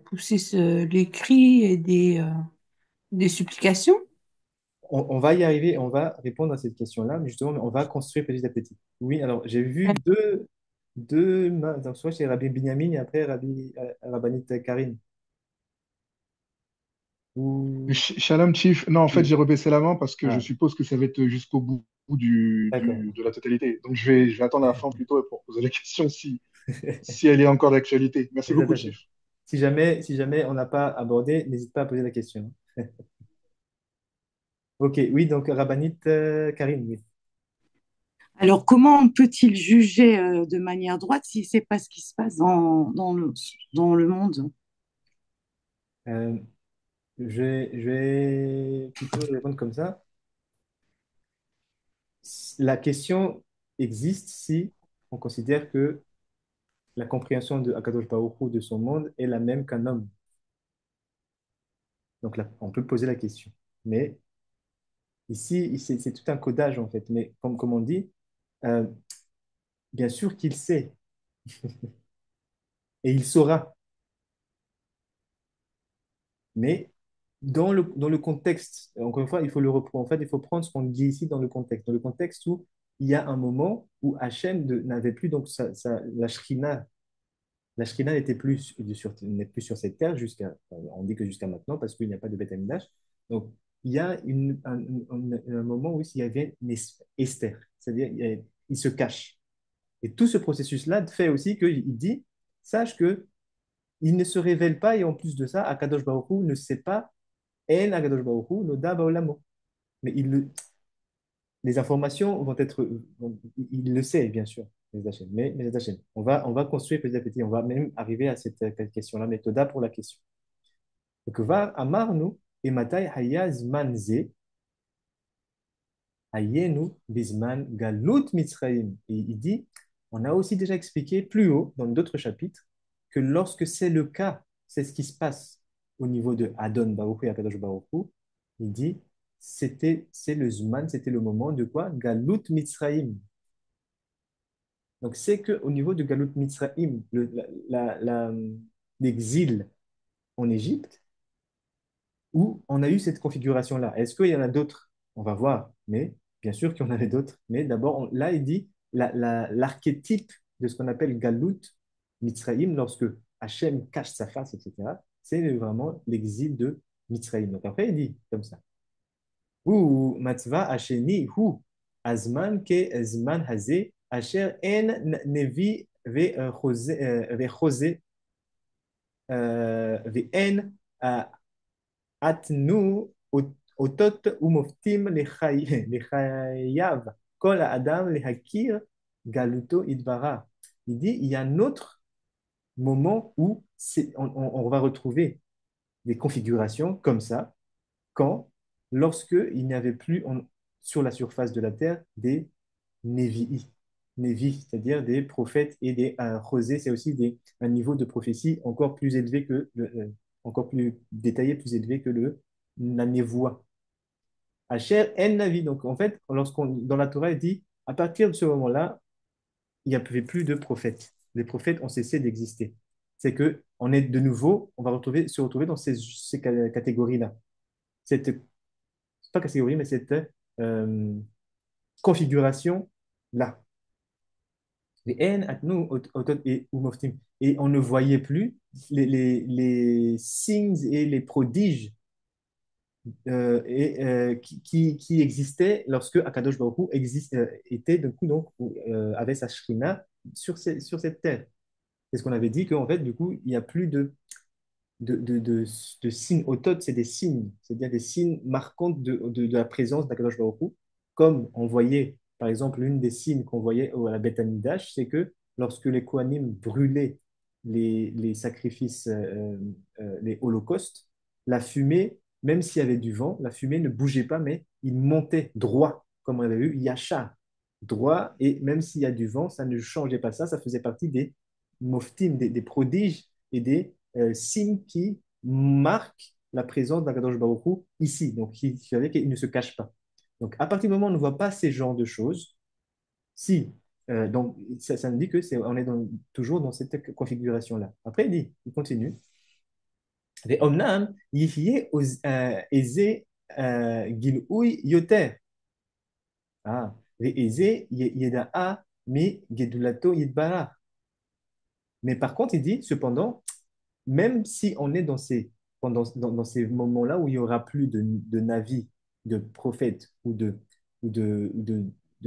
pousser les cris et des supplications.
On va y arriver, on va répondre à cette question-là, mais justement, on va construire petit à petit. Oui, alors j'ai vu donc soit chez Rabbi Binyamin et après Rabbanit Karine. Ou...
Shalom, Chief. Non, en fait,
Oui.
j'ai rebaissé la main parce que je
Ah,
suppose que ça va être jusqu'au bout
d'accord.
de la totalité. Donc, je vais attendre la fin plutôt pour poser la question si elle est encore d'actualité. Merci
Les
beaucoup,
attachés.
Chief.
Si jamais on n'a pas abordé, n'hésite pas à poser la question. Ok, oui, donc Rabbanit Karine, oui.
Alors, comment peut-il juger de manière droite si c'est pas ce qui se passe dans le monde?
Euh, je vais plutôt répondre comme ça. La question existe si on considère que la compréhension de Akadosh Baruch Hu de son monde est la même qu'un homme. Donc là, on peut poser la question. Mais ici, c'est tout un codage en fait. Mais comme on dit, euh, bien sûr qu'il sait et il saura. Mais dans le contexte, encore une fois, il faut le reprendre. En fait, il faut prendre ce qu'on dit ici dans le contexte. Dans le contexte où il y a un moment où Hachem n'avait plus donc la Shrina n'est plus sur cette terre on dit que jusqu'à maintenant parce qu'il n'y a pas de Beth Amikdash. Donc, il y a un moment où il y avait une Esther, c'est-à-dire il se cache. Et tout ce processus-là fait aussi qu'il dit, sache que il ne se révèle pas et en plus de ça, Akadosh Baruch Hu ne sait pas En Akadosh Baruch Hu Noda Ba'olamo. Mais les informations vont être, il le sait bien sûr, mais on va construire petit à petit, on va même arriver à cette question-là, mais Toda pour la question. Donc, va amarnu et matai hayaz manze hayenu bisman galut mitzraim. Et il dit, on a aussi déjà expliqué plus haut dans d'autres chapitres que lorsque c'est le cas, c'est ce qui se passe au niveau de Adon Baruch Hu et Akadosh Baruch Hu, il dit, c'est le zman, c'était le moment de quoi? Galut mitzraim. Donc, c'est qu'au niveau de Galut Mitzrayim, l'exil en Égypte, où on a eu cette configuration-là. Est-ce qu'il y en a d'autres? On va voir, mais bien sûr qu'il y en avait d'autres. Mais d'abord, là, il dit l'archétype de ce qu'on appelle Galut Mitzrayim, lorsque Hachem cache sa face, etc., c'est vraiment l'exil de Mitzrayim. Donc après, il dit comme ça. Ou matzva asheni hu azman ke zman haze asher en nevi ve ve'en atnu otot umoftim lechayav kol adam lehakir galuto idvara. Il dit, il y a un autre moment où on va retrouver des configurations comme ça, quand, lorsque il n'y avait plus sur la surface de la terre des Nevi'i. Nevi, c'est-à-dire des prophètes et des rosés, c'est aussi un niveau de prophétie encore plus élevé encore plus détaillé, plus élevé que la névoie. Asher en Navi. Donc en fait, dans la Torah, il dit, à partir de ce moment-là, il n'y avait plus de prophètes. Les prophètes ont cessé d'exister. C'est que on est de nouveau, on va se retrouver dans ces catégories-là. Cette, pas catégorie, mais cette configuration-là. Et on ne voyait plus les signes et les prodiges qui existaient lorsque Akadosh Baruch Hu était du coup, donc, avait sa shrina sur cette terre. C'est ce qu'on avait dit qu'en fait, du coup, il n'y a plus de signes autotes, c'est des signes, c'est-à-dire des signes marquants de la présence d'Akadosh Baruch Hu. Comme on voyait, par exemple, l'une des signes qu'on voyait à la Beth Amikdash, c'est que lorsque les Kohanim brûlaient les sacrifices, les holocaustes, la fumée, même s'il y avait du vent, la fumée ne bougeait pas, mais il montait droit, comme on avait vu, Yachar, droit, et même s'il y a du vent, ça ne changeait pas ça, ça faisait partie des moftim, des prodiges et des signes qui marquent la présence d'Akadosh Baruch Hu ici, donc qui fait qu'il ne se cache pas. Donc, à partir du moment où on ne voit pas ces genres de choses, si, donc ça nous dit que on est toujours dans cette configuration-là. Après, il continue. ואומנם יהיה איזה גילוי יותר. ואיזה ידעה מגדולתו יתברך. Mais par contre, il dit, cependant, même si on est dans ces moments-là où il n'y aura plus de navis, de prophètes ou de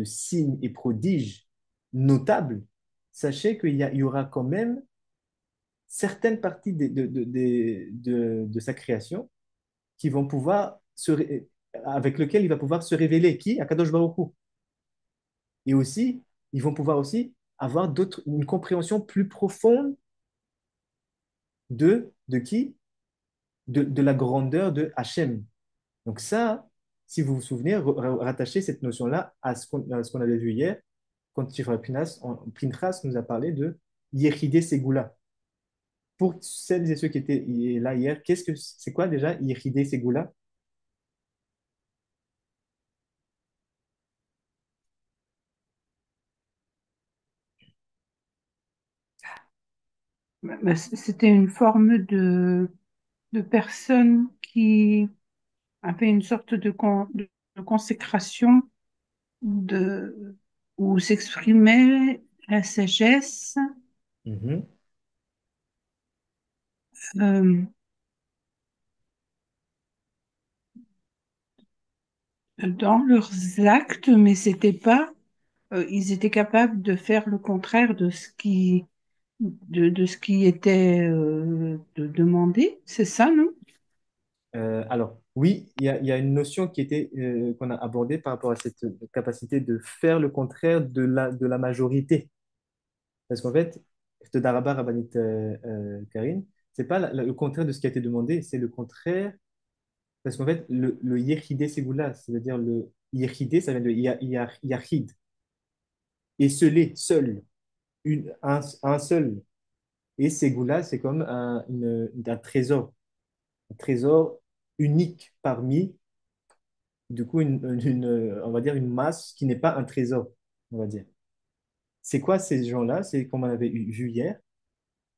signes et prodiges notables, sachez il y aura quand même certaines parties de sa création qui vont pouvoir avec lequel il va pouvoir se révéler. Qui? Akadosh Baruch Hu. Et aussi, ils vont pouvoir aussi avoir une compréhension plus profonde de qui? De la grandeur de Hachem. Donc ça, si vous vous souvenez, rattachez cette notion-là à ce qu'on avait vu hier, quand Pinchas nous a parlé de Yechidé Segula. Pour celles et ceux qui étaient là hier, c'est quoi déjà Yechidé Segula?
C'était une forme de personne qui avait une sorte de consécration de, où s'exprimait la sagesse
Mhm.
euh, dans leurs actes, mais c'était pas, ils étaient capables de faire le contraire de ce qui était demandé, c'est ça, non?
Alors, oui, il y a une notion qu'on a abordée par rapport à cette capacité de faire le contraire de la majorité. Parce qu'en fait, Todaraba Rabbanit Karine, c'est pas le contraire de ce qui a été demandé, c'est le contraire. Parce qu'en fait, le Yechidé Ségoula, c'est-à-dire le Yechidé, ça vient de Yachid, esselé, seul, un seul. Et Ségoula, c'est comme un trésor, un trésor unique parmi, du coup, on va dire une masse qui n'est pas un trésor, on va dire. C'est quoi ces gens-là? C'est comme on avait vu hier,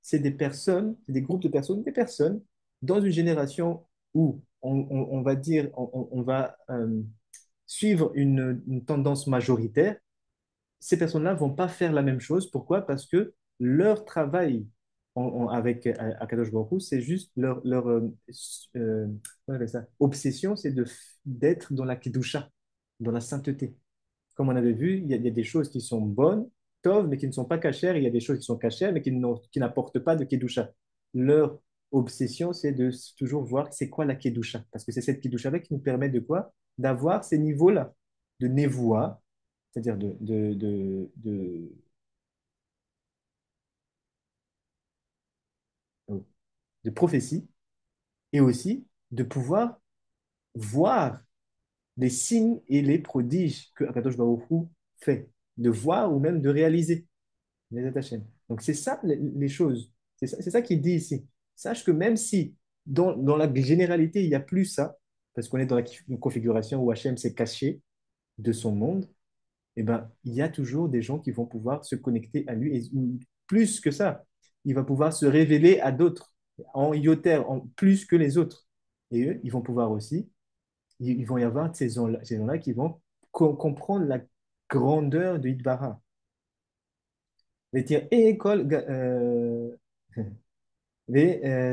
c'est des personnes, c'est des groupes de personnes, des personnes dans une génération où on va dire, on va suivre une tendance majoritaire. Ces personnes-là vont pas faire la même chose. Pourquoi? Parce que leur travail avec Akadosh Baruch Hu, c'est juste comment on appelle ça? Obsession, c'est d'être dans la kedusha, dans la sainteté. Comme on avait vu, il y a des choses qui sont bonnes, tov, mais qui ne sont pas cachères. Il y a des choses qui sont cachères, mais qui n'apportent pas de kedusha. Leur obsession, c'est de toujours voir c'est quoi la kedusha. Parce que c'est cette kedusha-là qui nous permet de quoi? D'avoir ces niveaux-là de nevoa, c'est-à-dire de prophétie, et aussi de pouvoir voir les signes et les prodiges que Akadosh Baruch Hu fait, de voir ou même de réaliser. Donc, c'est ça les choses. C'est ça qu'il dit ici. Sache que même si dans la généralité, il n'y a plus ça, parce qu'on est dans une configuration où Hachem s'est caché de son monde, eh ben, il y a toujours des gens qui vont pouvoir se connecter à lui. Et plus que ça, il va pouvoir se révéler à d'autres, en yoter, plus que les autres. Et eux, ils vont pouvoir aussi, ils vont y avoir ces gens-là qui vont comprendre la grandeur de Yitbara.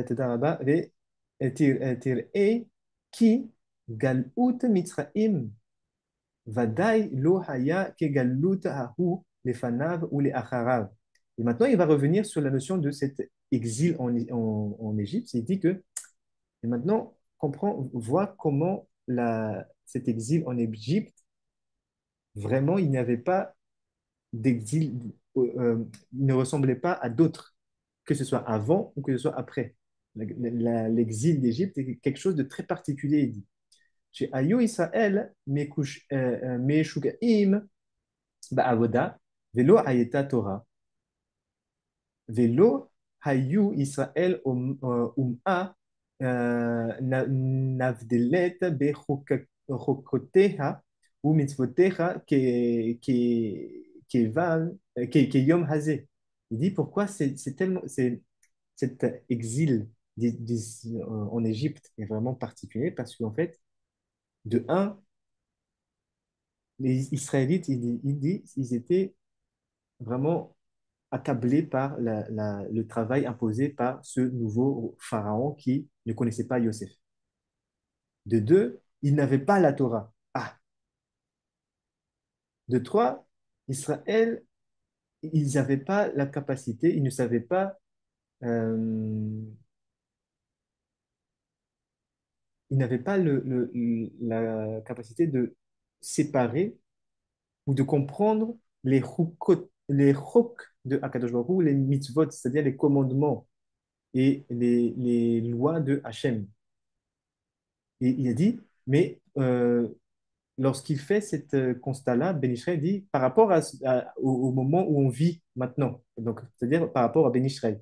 תודה רבה, ותראה כי גלות מצרים ודאי לא היה כגלות ההוא לפניו ולאחריו. Et maintenant, il va revenir sur la notion de cet exil en Égypte. Il dit que, et maintenant, voit comment cet exil en Égypte, vraiment, il n'y avait pas d'exil, il ne ressemblait pas à d'autres, que ce soit avant ou que ce soit après. L'exil d'Égypte est quelque chose de très particulier, il dit. Chez Ayu Israël, Meshugaim, Ba'avoda, Velo Ayeta Torah, Velo Hayu Israël Um'a, Navdelet Bechokoteha, ou mitzvotecha yom hazeh. Il dit pourquoi c'est tellement, cet exil en Égypte est vraiment particulier parce qu'en fait, de un, les Israélites, ils étaient vraiment accablés par le travail imposé par ce nouveau pharaon qui ne connaissait pas Yosef. De deux, ils n'avaient pas la Torah. Ah. De trois, Israël, ils n'avaient pas la capacité, ils ne savaient pas, ils n'avaient pas la capacité de séparer ou de comprendre les chok de Akadosh Baruch Hu, les mitzvot, c'est-à-dire les commandements et les lois de Hachem. Et il a dit, mais lorsqu'il fait ce constat-là, Ben Israël dit par rapport au moment où on vit maintenant, donc c'est-à-dire par rapport à Ben Israël.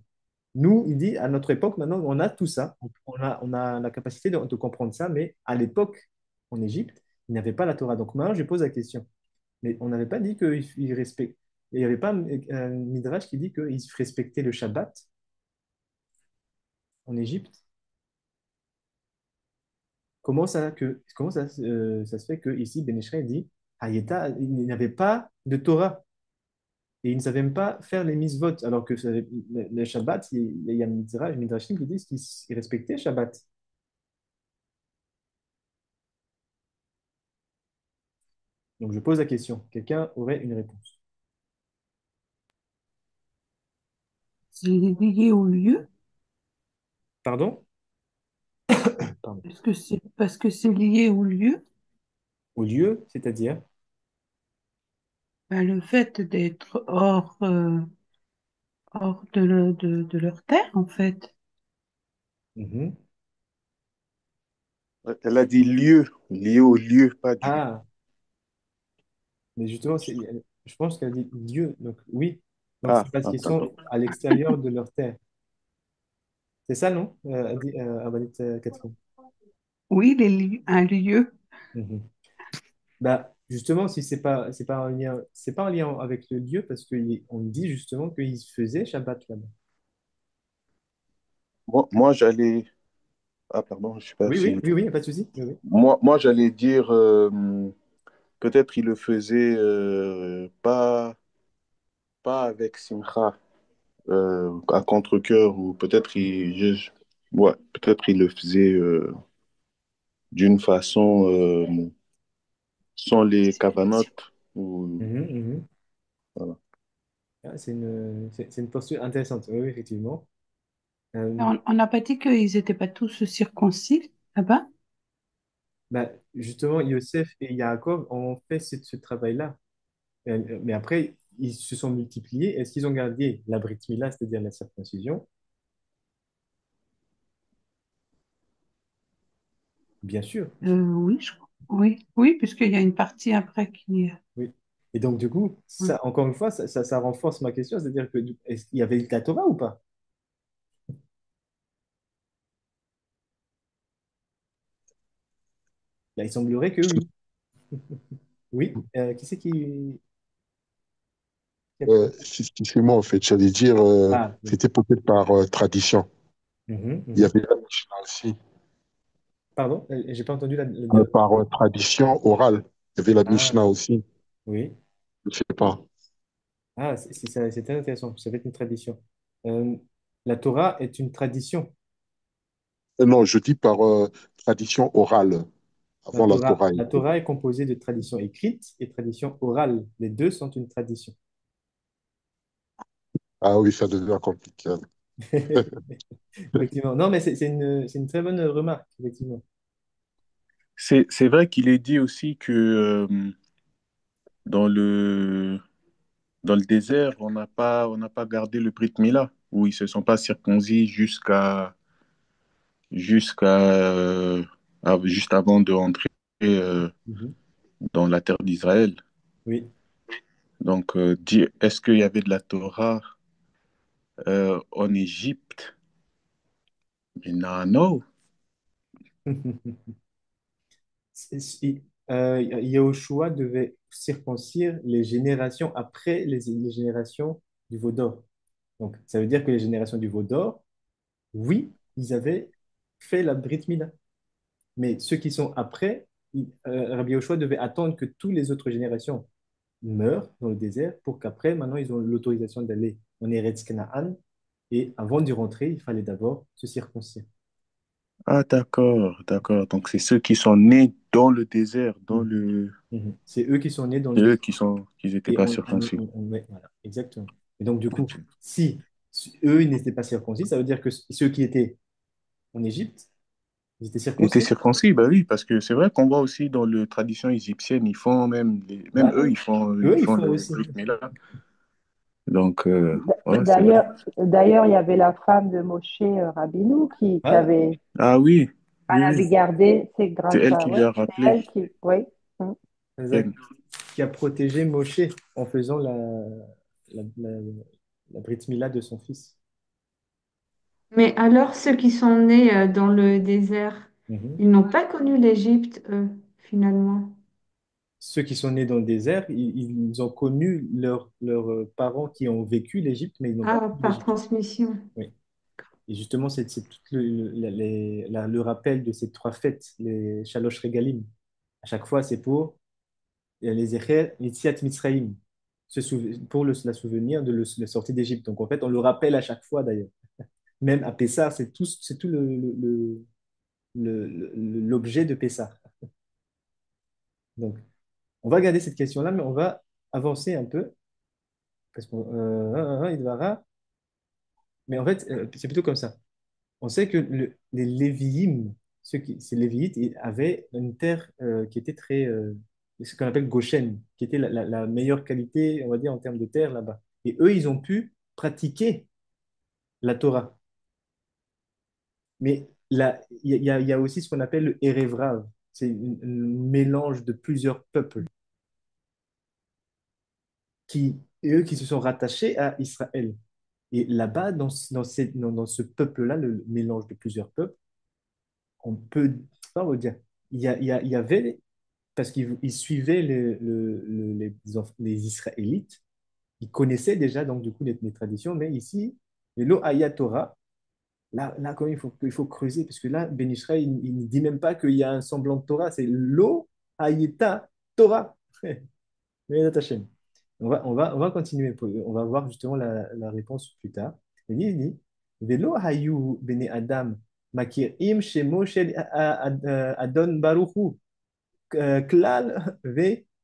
Nous, il dit, à notre époque, maintenant, on a tout ça, on a la capacité de comprendre ça, mais à l'époque, en Égypte, il n'y avait pas la Torah. Donc maintenant, je pose la question, mais on n'avait pas dit qu'il respecte. Il n'y avait pas un Midrash qui dit qu'il respectait le Shabbat en Égypte. Comment ça se fait que ici Ben Israël dit, Hayeta, il n'avait pas de Torah et il ne savait même pas faire les mitzvot, alors que le Shabbat, il y a un Midrashim qui disent qu'il respectait Shabbat. Donc je pose la question. Quelqu'un aurait une réponse?
C'est lié au lieu.
Pardon? Pardon.
Est-ce que c'est parce que c'est lié au lieu?
Au lieu, c'est-à-dire?
Ben, le fait d'être hors de leur terre, en fait.
Mhm.
Elle a dit lieu, lié au lieu, pas du.
Ah, mais justement, je pense qu'elle dit lieu. Donc oui. Donc
Ah,
c'est parce
ah,
qu'ils sont
d'accord.
à l'extérieur de leur terre. C'est ça, non? Abalit Catherine.
Oui, un lieu.
Mhm. Bah, justement, si c'est pas un lien, c'est pas un lien avec le lieu parce qu'on dit justement qu'ils faisaient Shabbat là-bas.
Moi, j'allais. Ah, pardon, je sais pas
Oui, oui,
si.
oui, oui, pas de souci. Oui, oui.
Moi, j'allais dire, peut-être il le faisait pas avec Simcha, à contre-cœur, ou peut-être ouais, peut-être il le faisait d'une façon sans les cavanotes. Ou,
Mhm, mhm.
voilà.
Ah, c'est une posture intéressante. Oui, oui, effectivement. Euh,
On n'a pas dit qu'ils n'étaient pas tous circoncis là-bas?
bah, justement, Yosef et Yaakov ont fait ce travail-là. Mais après, ils se sont multipliés. Est-ce qu'ils ont gardé la Brit Mila, c'est-à-dire la circoncision? Bien sûr.
Oui, oui, oui, puisqu'il y a une partie après qui est.
Oui. Et donc, du coup,
Oui.
ça, encore une fois, ça renforce ma question, c'est-à-dire que est-ce qu'il y avait la Torah ou pas? Là, il semblerait que oui. Oui. Qui c'est qui a parlé?
C'est moi, en fait. J'allais dire,
Ah, oui.
c'était peut-être par tradition.
Mhm,
Il y
mhm.
avait la Mishnah aussi.
Pardon, j'ai pas entendu la dernière.
Par tradition orale. Il y avait la
Ah,
Mishnah aussi.
oui.
Je ne sais pas.
Ah, c'est très intéressant. Ça va être une tradition. Euh, la Torah est une tradition.
Non, je dis par tradition orale.
La
Avant la
Torah,
Torah.
la Torah est composée de traditions écrites et traditions orales. Les deux sont une tradition.
Ah oui, ça devient compliqué.
Effectivement. Non, mais c'est une très bonne remarque, effectivement.
C'est vrai qu'il est dit aussi que dans le, dans le désert, on n'a pas gardé le Brit Mila, où ils se sont pas circoncis juste avant de rentrer euh,
Mhm.
dans la terre d'Israël.
Oui.
Donc, est-ce qu'il y avait de la Torah en Égypte? Mais non, non.
C'est- Yahushua devait circoncire les générations après les générations du veau d'or. Donc, ça veut dire que les générations du veau d'or, oui, ils avaient fait la Brit Mila. Mais ceux qui sont après, Rabbi Yahushua devait attendre que toutes les autres générations meurent dans le désert pour qu'après, maintenant, ils ont l'autorisation d'aller en Eretz Canaan. Et avant d'y rentrer, il fallait d'abord se circoncire.
Ah, d'accord, d'accord. Donc, c'est ceux qui sont nés dans le désert, dans
Mhm.
le...
Mhm. C'est eux qui sont nés dans le
C'est eux
désert.
qui n'étaient
Et
pas circoncis.
voilà, exactement. Et donc, du coup,
Ok.
si eux, ils n'étaient pas circoncis, ça veut dire que ceux qui étaient en Égypte, ils étaient
Ils étaient
circoncis.
circoncis, bah oui, parce que c'est vrai qu'on voit aussi dans la tradition égyptienne, ils font même, même
Voilà.
eux,
Eux,
ils
ils
font
font
le
aussi.
Brit Mila. Donc, ouais, c'est vrai.
D'ailleurs, il y avait la femme de Moshe Rabbeinu qui
Voilà.
avait,
Ah oui, oui,
elle
oui.
avait gardé, c'est
C'est
grâce
elle
à,
qui lui
ouais,
a
c'est
rappelé.
elle qui, oui. Mm.
Exact. Qui a protégé Moshe en faisant la, la, la Brit Mila de son fils.
Mais alors, ceux qui sont nés dans le désert,
Mhm.
ils n'ont pas connu l'Égypte, eux, finalement.
Ceux qui sont nés dans le désert, ils ont connu leurs parents qui ont vécu l'Égypte, mais ils n'ont pas
Ah,
connu
par
l'Égypte.
transmission.
Oui. Et justement, c'est tout le rappel de ces trois fêtes, les Shalosh Regalim. À chaque fois, c'est pour les Zecher, Yetziat Mitzrayim, pour la souvenir de la sortie d'Égypte. Donc, en fait, on le rappelle à chaque fois, d'ailleurs. Même à Pessah, c'est tout l'objet de Pessah. Donc, on va garder cette question-là, mais on va avancer un peu. Parce qu'on, mais en fait, c'est plutôt comme ça. On sait que les Lévi'im, ces Lévites, ils avaient une terre qui était très, ce qu'on appelle Goshen, qui était la meilleure qualité, on va dire, en termes de terre là-bas. Et eux, ils ont pu pratiquer la Torah. Mais là, il y a aussi ce qu'on appelle le Erev Rav. C'est un mélange de plusieurs peuples et eux qui se sont rattachés à Israël. Et là-bas, dans ce peuple-là, le mélange de plusieurs peuples, on peut, pas on va dire, il y avait, parce qu'ils suivaient les Israélites, ils connaissaient déjà donc du coup les traditions, mais ici, le Lo Hayat Torah, là quand même, il faut creuser, parce que là, Ben Israël, il ne dit même pas qu'il y a un semblant de Torah, c'est Lo Hayata Torah. Bezrat Hashem. On va continuer. On va voir justement la réponse plus tard. Il dit, Velo hayu bene Adam makirim shemo shel Adon Baruchu klal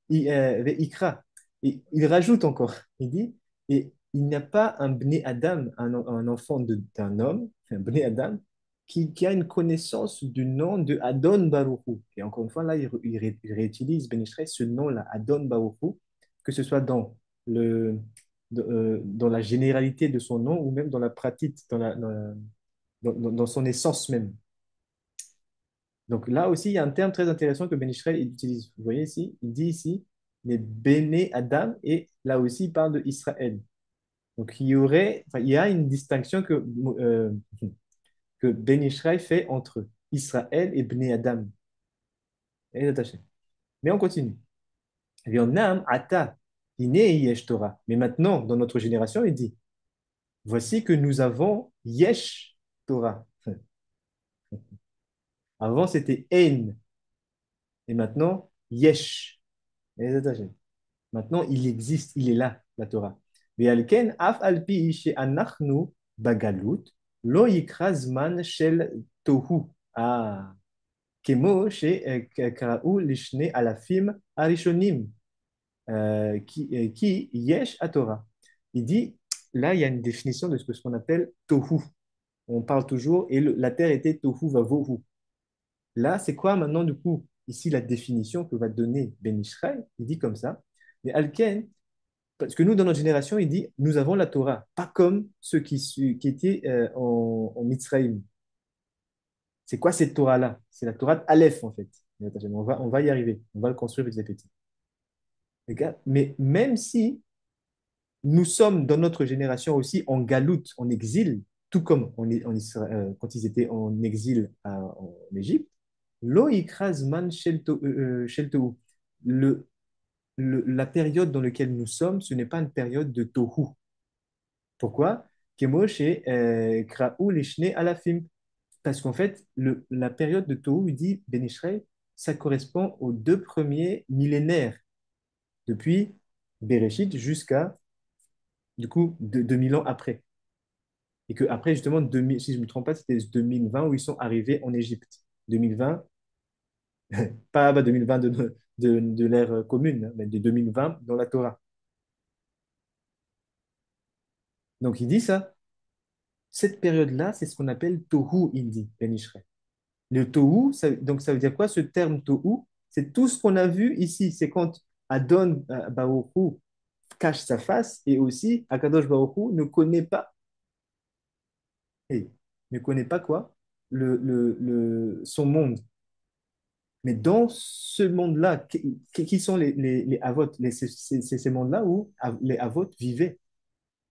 ikra. Et il rajoute encore, il dit, et il n'y a pas un bné Adam, un enfant d'un homme, un bné Adam, qui a une connaissance du nom de Adon Baruchu. Et encore une fois, là, il réutilise Ben Israël ce nom-là, Adon Baruchu, que ce soit dans la généralité de son nom ou même dans la pratique, dans son essence même. Donc là aussi, il y a un terme très intéressant que Ben Israël utilise. Vous voyez ici, il dit ici les Béné Adam et là aussi il parle de Israël. Donc il y a une distinction que Ben Israël fait entre Israël et Béné Adam. Elle est attachée. Mais on continue. Vionam ata hine yesh Torah. Mais maintenant, dans notre génération, il dit voici que nous avons yesh Torah. Avant, c'était ein et maintenant yesh. Elle est attachée. Maintenant, il existe, il est là, la Torah. Ve'alken af al pi she'anachnu bagalut lo yikra zman shel tohu. Ah, kemo she'kra'u lishne alafim arishonim qui yesh à Torah. Il dit, là, il y a une définition de ce qu'on appelle tohu. On parle toujours, et la terre était tohu vavohu. Là, c'est quoi maintenant, du coup, ici, la définition que va donner Ben Israël? Il dit comme ça. Mais Alken, parce que nous, dans notre génération, il dit, nous avons la Torah, pas comme ceux qui étaient en Mitzrayim. C'est quoi cette Torah-là? C'est la Torah d'Aleph, en fait. On va y arriver. On va le construire petit à petit. Mais même si nous sommes dans notre génération aussi en galoute, en exil, tout comme quand ils étaient en exil en Égypte, Lo ikra zman shel tohu. Le, la période dans laquelle nous sommes, ce n'est pas une période de tohu. Pourquoi? Kemo chez Kraou Lishne Alafim. Parce qu'en fait, la période de Tohu, il dit Ben Israël, ça correspond aux 2 premiers millénaires, depuis Bereshit jusqu'à, du coup, 2000 ans après. Et que après, justement, 2000, si je ne me trompe pas, c'était 2020 où ils sont arrivés en Égypte. 2020, pas 2020 de l'ère commune, hein, mais de 2020 dans la Torah. Donc il dit ça. Cette période-là, c'est ce qu'on appelle Tohu, il dit, Ben Israël. Le tohu, donc ça veut dire quoi ce terme tohu? C'est tout ce qu'on a vu ici. C'est quand Adon Baruch Hu cache sa face et aussi Akadosh Baruch Hu ne connaît pas, et ne connaît pas quoi? Son monde. Mais dans ce monde-là, qui sont les Avot? C'est ces mondes-là où les Avot vivaient.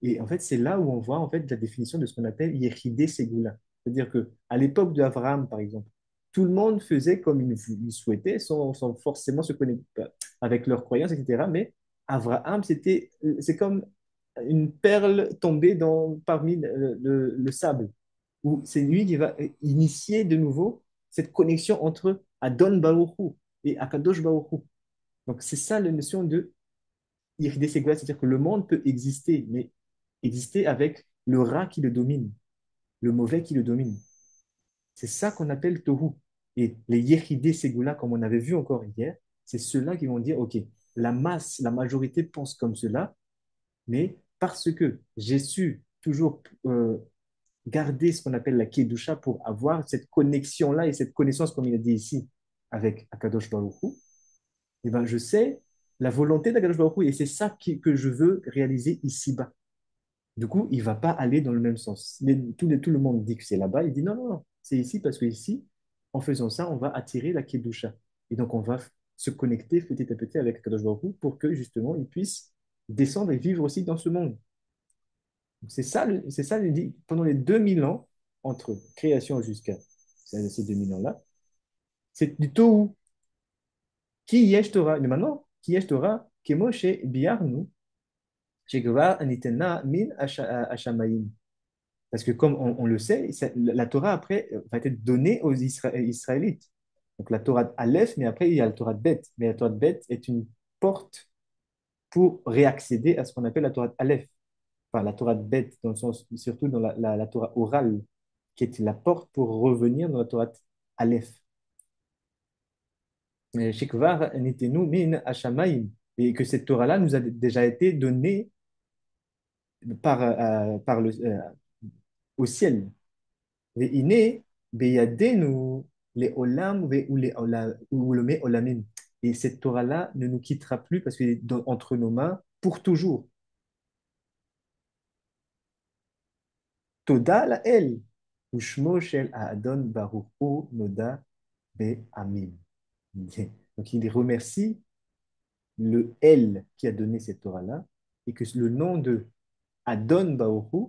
Et en fait, c'est là où on voit en fait la définition de ce qu'on appelle Yechidé Ségoula. C'est-à-dire que à l'époque d'Abraham, par exemple, tout le monde faisait comme il souhaitait, sans forcément se connecter avec leurs croyances, etc. Mais Abraham, c'est comme une perle tombée parmi le sable, où c'est lui qui va initier de nouveau cette connexion entre Adon Baruch Hu et Akadosh Baruch Hu. Donc c'est ça la notion de Yechidé Ségoula, c'est-à-dire que le monde peut exister, mais exister avec le rat qui le domine, le mauvais qui le domine. C'est ça qu'on appelle Tohu. Et les Yechidé Ségoula, comme on avait vu encore hier, c'est ceux-là qui vont dire, OK, la masse, la majorité pense comme cela, mais parce que j'ai su toujours garder ce qu'on appelle la Kedusha pour avoir cette connexion-là et cette connaissance, comme il a dit ici, avec Akadosh Baruch Hu, eh ben, je sais la volonté d'Akadosh Baruch Hu et c'est ça que je veux réaliser ici-bas. Du coup, il ne va pas aller dans le même sens. Tout le monde dit que c'est là-bas. Il dit non, non, non, c'est ici parce que ici, en faisant ça, on va attirer la Kedusha. Et donc, on va se connecter petit à petit avec Kadosh Baruch Hu pour que justement, il puisse descendre et vivre aussi dans ce monde. C'est ça, il dit, pendant les 2000 ans, entre création jusqu'à ces 2000 ans-là, c'est du Tohu. Qui yesh Torah? Mais maintenant, qui yesh Torah? Kemo chez Biarnu, chez Gvar Anitena Min Hashamayim. Parce que comme on le sait, la Torah après va être donnée aux Israélites. Donc la Torah Aleph, mais après il y a la Torah Bet. Mais la Torah Bet est une porte pour réaccéder à ce qu'on appelle la Torah Aleph. Enfin, la Torah Bet, dans le sens, surtout dans la Torah orale, qui est la porte pour revenir dans la Torah Aleph. Shekvar nitenu min hashamayim. Et que cette Torah-là nous a déjà été donnée par au ciel. Ve'ine beyadenu le'olam ve'uleme olamim. Et cette Torah-là ne nous quittera plus parce qu'elle est entre nos mains pour toujours. Toda la el. Ushmo shel Adon Baruch Hu noda be'amim. Donc il remercie le El qui a donné cette Torah-là et que le nom de Adon Baruch Hu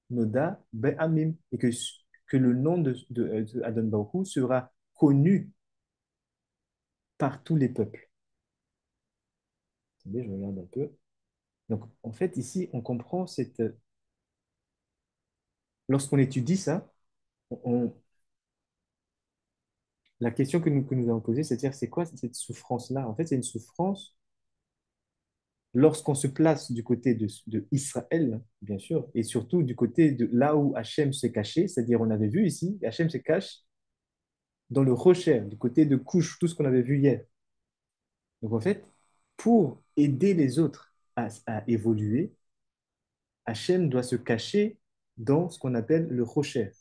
noda be'amim et que le nom de Adon Baruch Hu sera connu par tous les peuples. Attendez, je regarde un peu. Donc, en fait, ici, on comprend lorsqu'on étudie ça, on- la question que nous avons posée, c'est-à-dire, c'est quoi cette souffrance-là? En fait, c'est une souffrance lorsqu'on se place du côté de Israël, bien sûr, et surtout du côté de là où Hachem s'est caché, c'est-à-dire, on avait vu ici, Hachem se cache dans le rocher, du côté de Couche, tout ce qu'on avait vu hier. Donc, en fait, pour aider les autres à évoluer, Hachem doit se cacher dans ce qu'on appelle le rocher.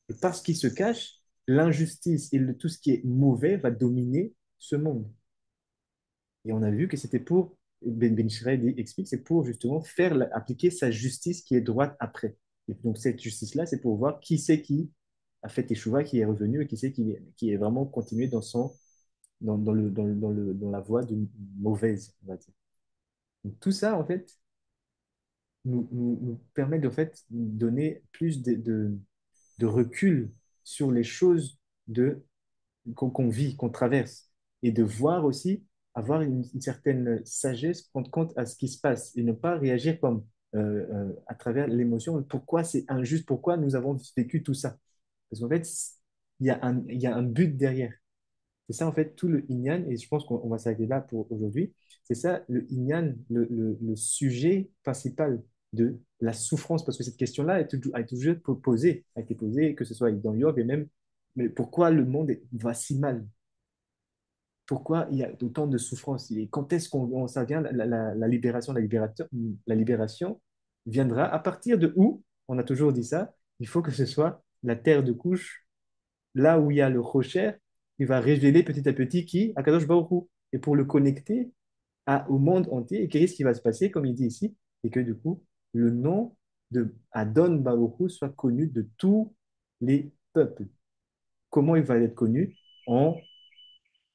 Et parce qu'il se cache, l'injustice et tout ce qui est mauvais va dominer ce monde. Et on a vu que c'était pour, Ben Shiraï explique, c'est pour justement appliquer sa justice qui est droite après. Et donc cette justice-là, c'est pour voir qui c'est qui a fait Teshuvah, qui est revenu et qui c'est qui est vraiment continué dans la voie mauvaise, on va dire. Donc, tout ça, en fait, nous permet de, en fait, donner plus de recul sur les choses de qu'on vit, qu'on traverse, et de voir aussi, avoir une certaine sagesse, prendre compte à ce qui se passe et ne pas réagir comme à travers l'émotion. Pourquoi c'est injuste? Pourquoi nous avons vécu tout ça? Parce qu'en fait, il y a un but derrière. C'est ça, en fait, tout le Inyan, et je pense qu'on va s'arrêter là pour aujourd'hui. C'est ça, le Inyan, le sujet principal de la souffrance, parce que cette question-là a toujours été posée, que ce soit dans Job et même, mais pourquoi le monde va si mal? Pourquoi il y a autant de souffrance? Et quand est-ce qu'on ça vient, la libération, la libération viendra à partir de où? On a toujours dit ça, il faut que ce soit la terre de couche là où il y a le rocher, il va révéler petit à petit qui Akadosh Baruch Hu. Et pour le connecter au monde entier, et qu'est-ce qui va se passer, comme il dit ici, et que du coup, le nom de Adon Baruch Hu soit connu de tous les peuples. Comment il va être connu? En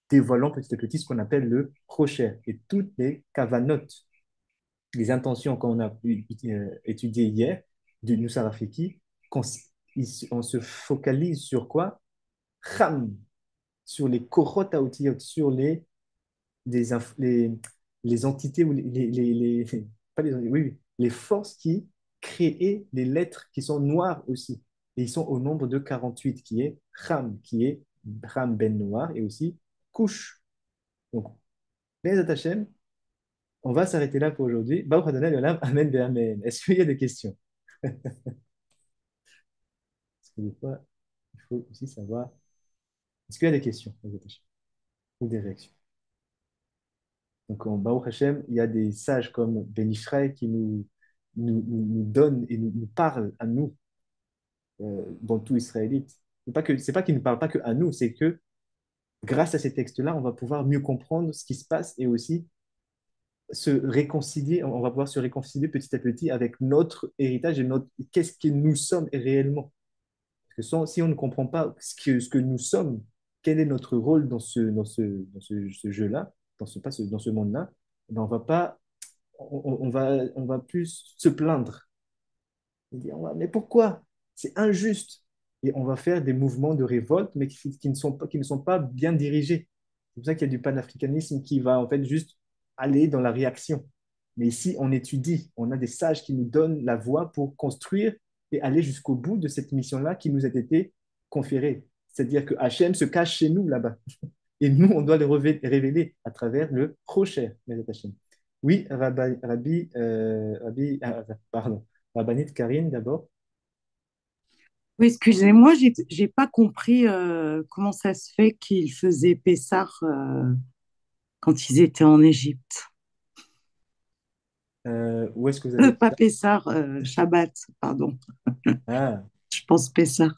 dévoilant petit à petit ce qu'on appelle le rocher. Et toutes les kavanotes, les intentions qu'on a étudiées hier, de Nusar Rafiki, on se focalise sur quoi? Cham, sur les koroth haotiyot, sur les entités ou pas oui, oui, les forces qui créent les lettres qui sont noires aussi. Et ils sont au nombre de 48, qui est Ram, qui est Ram ben noir, et aussi Kush. Donc, les Hashem, on va s'arrêter là pour aujourd'hui. Baruch Adonai Olam, Amen, Amen. Est-ce qu'il y a des questions? Parce que des fois, il faut aussi savoir. Est-ce qu'il y a des questions, ou des réactions? Donc, en Baruch Hashem, il y a des sages comme Ben Ishraï qui nous donnent et nous parlent à nous, dans tout Israélite. C'est pas qu'ils ne parlent pas que à nous, c'est que grâce à ces textes-là, on va pouvoir mieux comprendre ce qui se passe et aussi se réconcilier, on va pouvoir se réconcilier petit à petit avec notre héritage et qu'est-ce que nous sommes réellement. Parce que si on ne comprend pas ce que nous sommes, quel est notre rôle ce jeu-là, dans ce monde-là, ben on va pas on va plus se plaindre. Et dire, mais pourquoi? C'est injuste. Et on va faire des mouvements de révolte, mais qui ne sont pas bien dirigés. C'est pour ça qu'il y a du panafricanisme qui va en fait juste aller dans la réaction. Mais ici, on étudie, on a des sages qui nous donnent la voie pour construire et aller jusqu'au bout de cette mission-là qui nous a été conférée. C'est-à-dire que Hachem se cache chez nous là-bas. Et nous, on doit le révéler à travers le Rocher, Hachem. Oui, pardon, Rabbanit Karine d'abord.
Oui, excusez-moi, j'ai pas compris comment ça se fait qu'ils faisaient Pessah quand ils étaient en Égypte.
Où est-ce que vous avez
Pas Pessah, Shabbat, pardon.
Ah,
Je pense Pessah.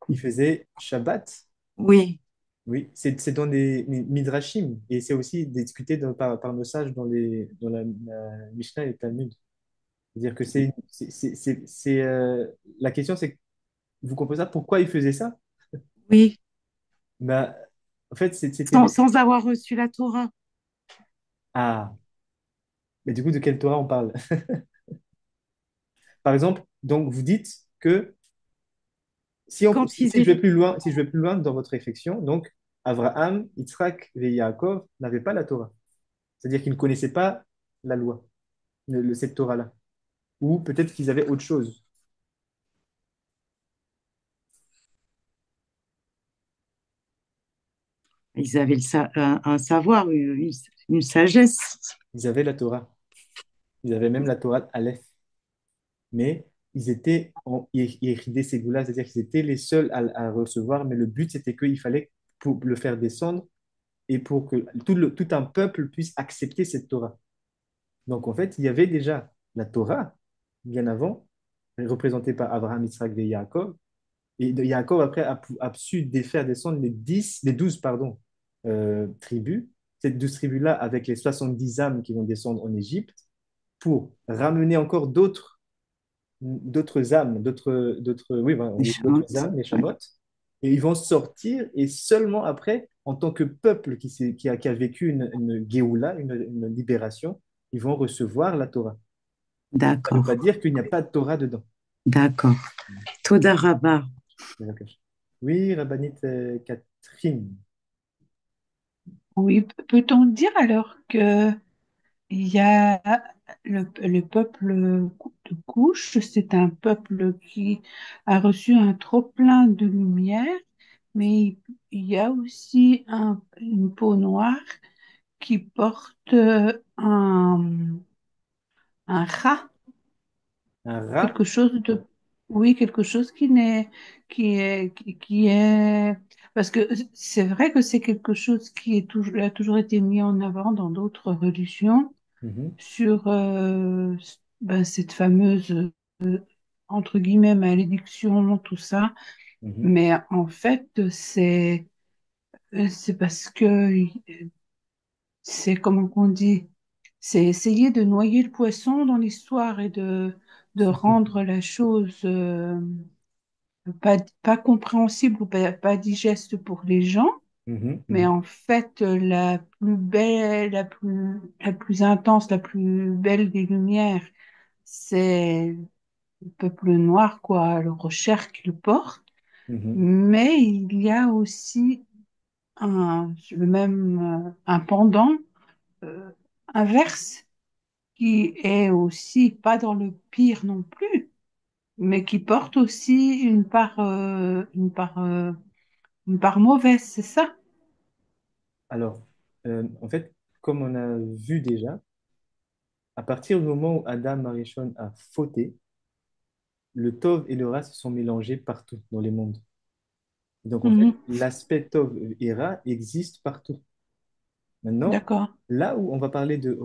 il faisait Shabbat.
Oui,
Oui, c'est dans les Midrashim et c'est aussi discuté par nos sages dans la Mishnah et le Talmud. C'est-à-dire que la question, c'est, vous comprenez ça? Pourquoi il faisait ça?
oui,
Bah, en fait, c'était
sans avoir reçu la Torah.
Ah, mais du coup, de quelle Torah on parle? Par exemple, donc vous dites que
Quand
si
ils
je
étaient...
vais plus loin, si je vais plus loin dans votre réflexion, donc Abraham, Yitzhak et Yaakov n'avaient pas la Torah. C'est-à-dire qu'ils ne connaissaient pas la loi, cette Torah-là. Ou peut-être qu'ils avaient autre chose.
Ils avaient un savoir, une sagesse.
Ils avaient la Torah. Ils avaient même la Torah Aleph. Mais ils étaient en Yéhidé Ségoula, c'est-à-dire qu'ils étaient les seuls à recevoir, mais le but, c'était qu'il fallait pour le faire descendre et pour que tout un peuple puisse accepter cette Torah. Donc, en fait, il y avait déjà la Torah, bien avant, représentée par Abraham, Israël et Yaakov. Et Yaakov, après, a su faire descendre les 12 pardon, tribus. Ces 12 tribus-là, avec les 70 âmes qui vont descendre en Égypte, pour ramener encore d'autres âmes, oui, voilà,
Les
d'autres
Shemot.
âmes, les
Ouais.
chamottes. Et ils vont sortir, et seulement après, en tant que peuple qui a vécu une Géoula, une libération, ils vont recevoir la Torah. Ça ne veut
D'accord,
pas dire qu'il n'y a pas de Torah dedans.
d'accord. Toda Rabba.
Oui, Rabbanit Trim.
Oui, peut-on dire alors que il y a le peuple de Couche, c'est un peuple qui a reçu un trop-plein de lumière, mais il y a aussi une peau noire qui porte un rat,
Un rat.
quelque chose de, oui, quelque chose qui est, parce que c'est vrai que c'est quelque chose qui est toujours, a toujours été mis en avant dans d'autres religions
Mhm,
sur ben, cette fameuse, entre guillemets, malédiction, tout ça.
mhm,
Mais en fait, c'est parce que c'est, comment on dit, c'est essayer de noyer le poisson dans l'histoire et de rendre la chose pas compréhensible ou pas digeste pour les gens.
mhm,
Mais
mhm,
en fait, la plus belle, la plus intense, la plus belle des lumières, c'est le peuple noir, quoi, le Rocher qui le porte.
mhm,
Mais il y a aussi un pendant euh, inverse qui est aussi pas dans le pire non plus, mais qui porte aussi une part mauvaise, c'est ça?
Alors, en fait, comme on a vu déjà, à partir du moment où Adam Arishon a fauté, le Tov et le Ra se sont mélangés partout dans les mondes. Donc, en fait,
Mhm.
l'aspect Tov et Ra existe partout. Maintenant,
D'accord.
là où on va parler de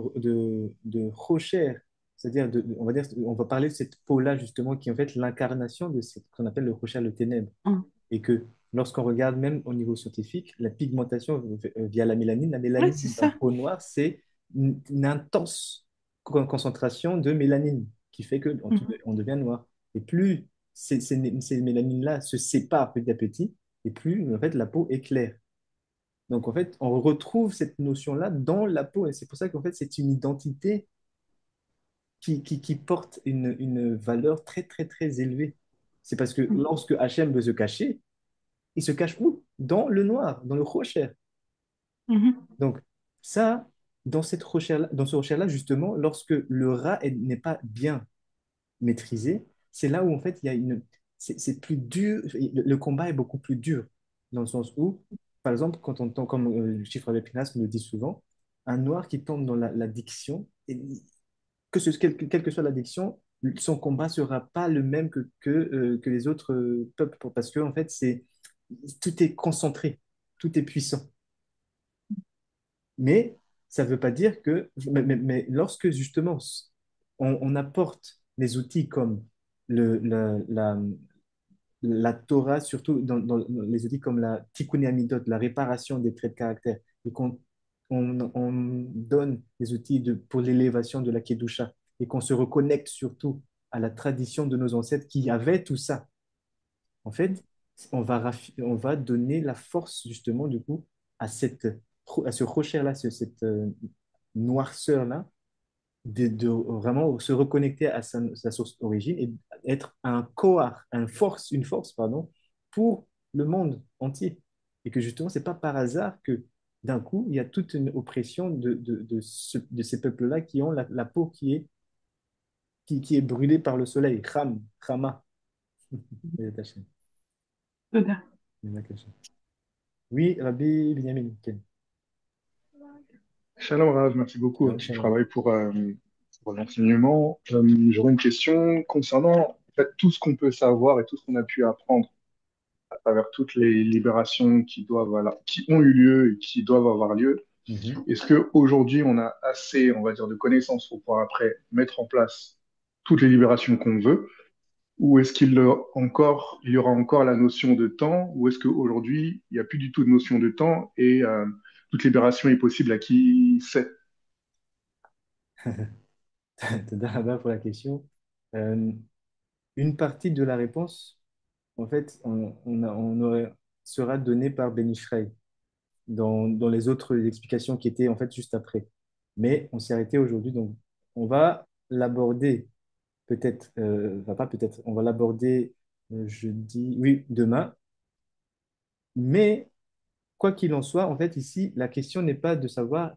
Rocher, c'est-à-dire, on va dire, on va parler de cette peau-là, justement, qui est en fait l'incarnation de ce qu'on appelle le Rocher, le ténèbre.
Mhm.
Et que lorsqu'on regarde même au niveau scientifique, la pigmentation via la
Oui,
mélanine
c'est
dans la
ça.
peau noire, c'est une intense concentration de mélanine qui fait qu'on
Mhm.
on devient noir. Et plus ces mélanines-là se séparent petit à petit, et plus en fait la peau est claire. Donc en fait, on retrouve cette notion-là dans la peau, et c'est pour ça qu'en fait c'est une identité qui porte une valeur très très très élevée. C'est parce que
Mhm.
lorsque Hachem veut se cacher, il se cache où? Dans le noir, dans le rocher.
Mhm.
Donc, ça, dans ce rocher-là, justement, lorsque le rat n'est pas bien maîtrisé, c'est là où, en fait, il y a c'est plus dur, le combat est beaucoup plus dur, dans le sens où, par exemple, quand on entend, comme le chiffre avec Pinas me le dit souvent, un noir qui tombe dans l'addiction, et quelle que soit l'addiction, son combat ne sera pas le même que les autres peuples, parce que, en fait, tout est concentré, tout est puissant. Mais ça ne veut pas dire que, mais lorsque justement on apporte des outils comme le, la Torah, surtout dans les outils comme la Tikkun Amidot, la réparation des traits de caractère, et qu'on on donne des outils pour l'élévation de la Kedusha, et qu'on se reconnecte surtout à la tradition de nos ancêtres qui avaient tout ça, en fait, on va donner la force justement du coup à à ce rocher-là, cette noirceur-là, de vraiment se reconnecter à sa source d'origine et être un koar, une force, pardon, pour le monde entier. Et que justement, c'est pas par hasard que d'un coup, il y a toute une oppression de ces peuples-là qui ont la peau qui est brûlée par le soleil. Kham, Khama. Oui, Rabbi Binyamin. Ken.
Shalom Rav, merci beaucoup.
Shalom,
Je
shalom.
travaille pour l'enseignement. J'aurais une question concernant en fait, tout ce qu'on peut savoir et tout ce qu'on a pu apprendre à travers toutes les libérations qui ont eu lieu et qui doivent avoir lieu.
Mhm.
Est-ce qu'aujourd'hui, on a assez, on va dire, de connaissances pour pouvoir après mettre en place toutes les libérations qu'on veut? Ou est-ce il y aura encore la notion de temps? Ou est-ce qu'aujourd'hui, il n'y a plus du tout de notion de temps et toute libération est possible à qui sait?
Toda Rabba pour la question. Euh, une partie de la réponse, en fait, sera donnée par Ben Ishraï dans les autres explications qui étaient en fait juste après. Mais on s'est arrêté aujourd'hui, donc on va l'aborder peut-être, enfin pas peut-être, on va l'aborder jeudi, oui, demain. Mais quoi qu'il en soit, en fait, ici, la question n'est pas de savoir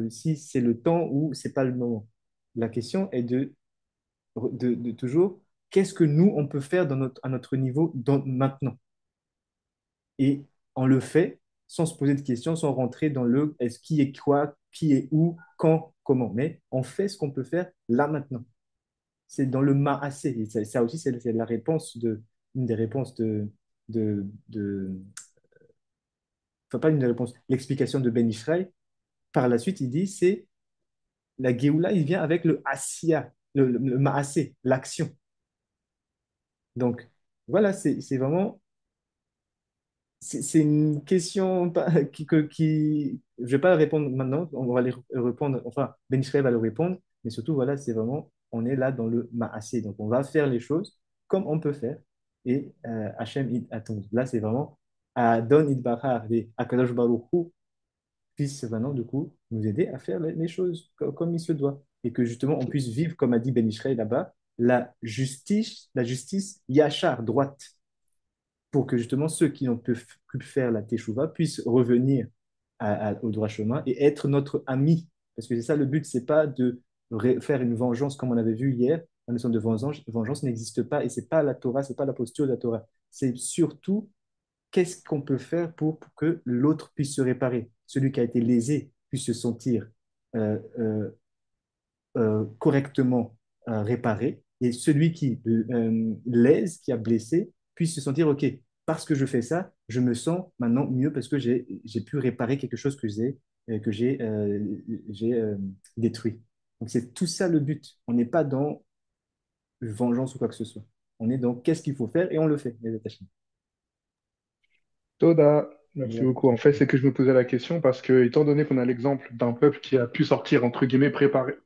si c'est le temps ou c'est pas le moment. La question est de toujours qu'est-ce que nous, on peut faire à notre niveau maintenant. Et on le fait sans se poser de questions, sans rentrer dans le est-ce qui est quoi, qui est où, quand, comment. Mais on fait ce qu'on peut faire là maintenant. C'est dans le maassé. Et ça aussi, c'est la réponse une des réponses de enfin pas une des réponses, l'explication de Ben Ishraï. Par la suite, il dit, c'est la Géoula, il vient avec le Asiya, le maassé, l'action. Donc, voilà, c'est vraiment c'est une question je ne vais pas répondre maintenant, on va les répondre, enfin, Ben Israël va le répondre, mais surtout, voilà, c'est vraiment, on est là dans le ma'asé, donc on va faire les choses comme on peut faire, et Hachem id attend. Là, c'est vraiment Adon id Bahar, et Akadosh Baruch Hu puisse maintenant, du coup, nous aider à faire les choses comme il se doit, et que justement, on puisse vivre, comme a dit Ben Israël là-bas, la justice yachar, droite pour que justement ceux qui n'ont pu faire la teshuva puissent revenir au droit chemin et être notre ami. Parce que c'est ça le but, c'est pas de faire une vengeance comme on avait vu hier. La notion de vengeance n'existe pas et c'est pas la Torah, c'est pas la posture de la Torah. C'est surtout qu'est-ce qu'on peut faire pour que l'autre puisse se réparer. Celui qui a été lésé puisse se sentir euh, euh, correctement réparé et celui qui lèse, qui a blessé, puisse se sentir, OK, parce que je fais ça, je me sens maintenant mieux parce que j'ai pu réparer quelque chose que j'ai détruit. Donc c'est tout ça le but. On n'est pas dans vengeance ou quoi que ce soit. On est dans qu'est-ce qu'il faut faire et on le fait, les attachés.
Toda, merci
Voilà.
beaucoup. En fait, c'est que je me posais la question parce que, étant donné qu'on a l'exemple d'un peuple qui a pu sortir, entre guillemets,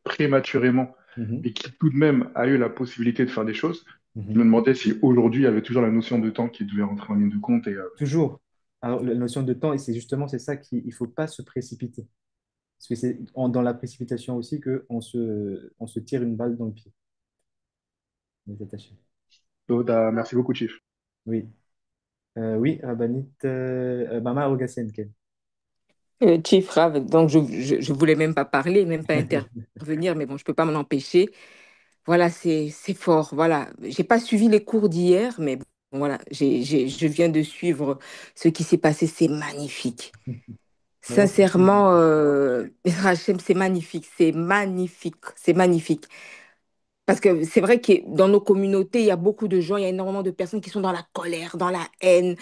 prématurément,
Mhm,
et qui tout de même a eu la possibilité de faire des choses, je me
mhm.
demandais si aujourd'hui il y avait toujours la notion de temps qui devait rentrer en ligne de compte.
Toujours. Alors, la notion de temps, et c'est justement c'est ça qu'il ne faut pas se précipiter. Parce que c'est dans la précipitation aussi on se tire une balle dans le pied. Les attachés.
Toda, merci beaucoup, Chief.
Oui. Oui, Rabbanit, Mama Ogasen, Ken.
Chief Rav, donc je voulais même pas parler, même pas intervenir, mais bon, je peux pas m'en empêcher. Voilà, c'est fort. Voilà, j'ai pas suivi les cours d'hier, mais bon, voilà, je viens de suivre ce qui s'est passé. C'est magnifique.
Non,
Sincèrement, Rachem, c'est magnifique, c'est magnifique, c'est magnifique. Parce que c'est vrai que dans nos communautés, il y a beaucoup de gens, il y a énormément de personnes qui sont dans la colère, dans la haine,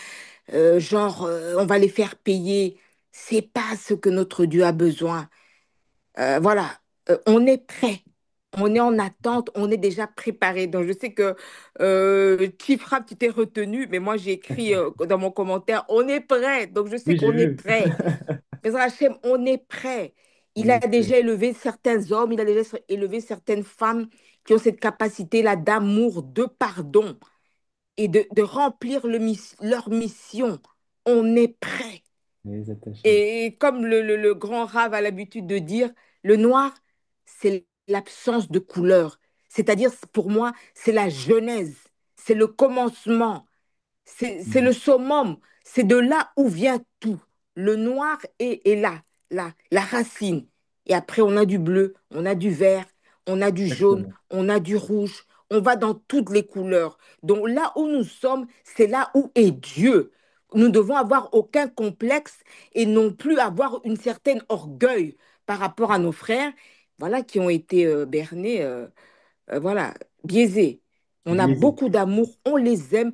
on va les faire payer. C'est pas ce que notre Dieu a besoin. Voilà, on est prêt. On est en attente, on est déjà préparé. Donc, je sais que Chifrap, tu t'es retenu, mais moi, j'ai écrit dans mon commentaire, on est prêt. Donc, je sais
oui, j'ai
qu'on est
vu.
prêt. Mais Hachem, on est prêt. Il
On
a
est prêt.
déjà élevé certains hommes, il a déjà élevé certaines femmes qui ont cette capacité-là d'amour, de pardon et de remplir leur mission. On est prêt.
Les attachés.
Et comme le grand Rave a l'habitude de dire, le noir, c'est l'absence de couleur. C'est-à-dire, pour moi, c'est la genèse, c'est le commencement, c'est
Mhm.
le summum, c'est de là où vient tout. Le noir est là, la racine. Et après, on a du bleu, on a du vert, on a du jaune,
Exactement.
on a du rouge. On va dans toutes les couleurs. Donc là où nous sommes, c'est là où est Dieu. Nous devons avoir aucun complexe et non plus avoir une certaine orgueil par rapport à nos frères, voilà, qui ont été bernés, voilà, biaisés. On a
Biaisé.
beaucoup d'amour, on les aime,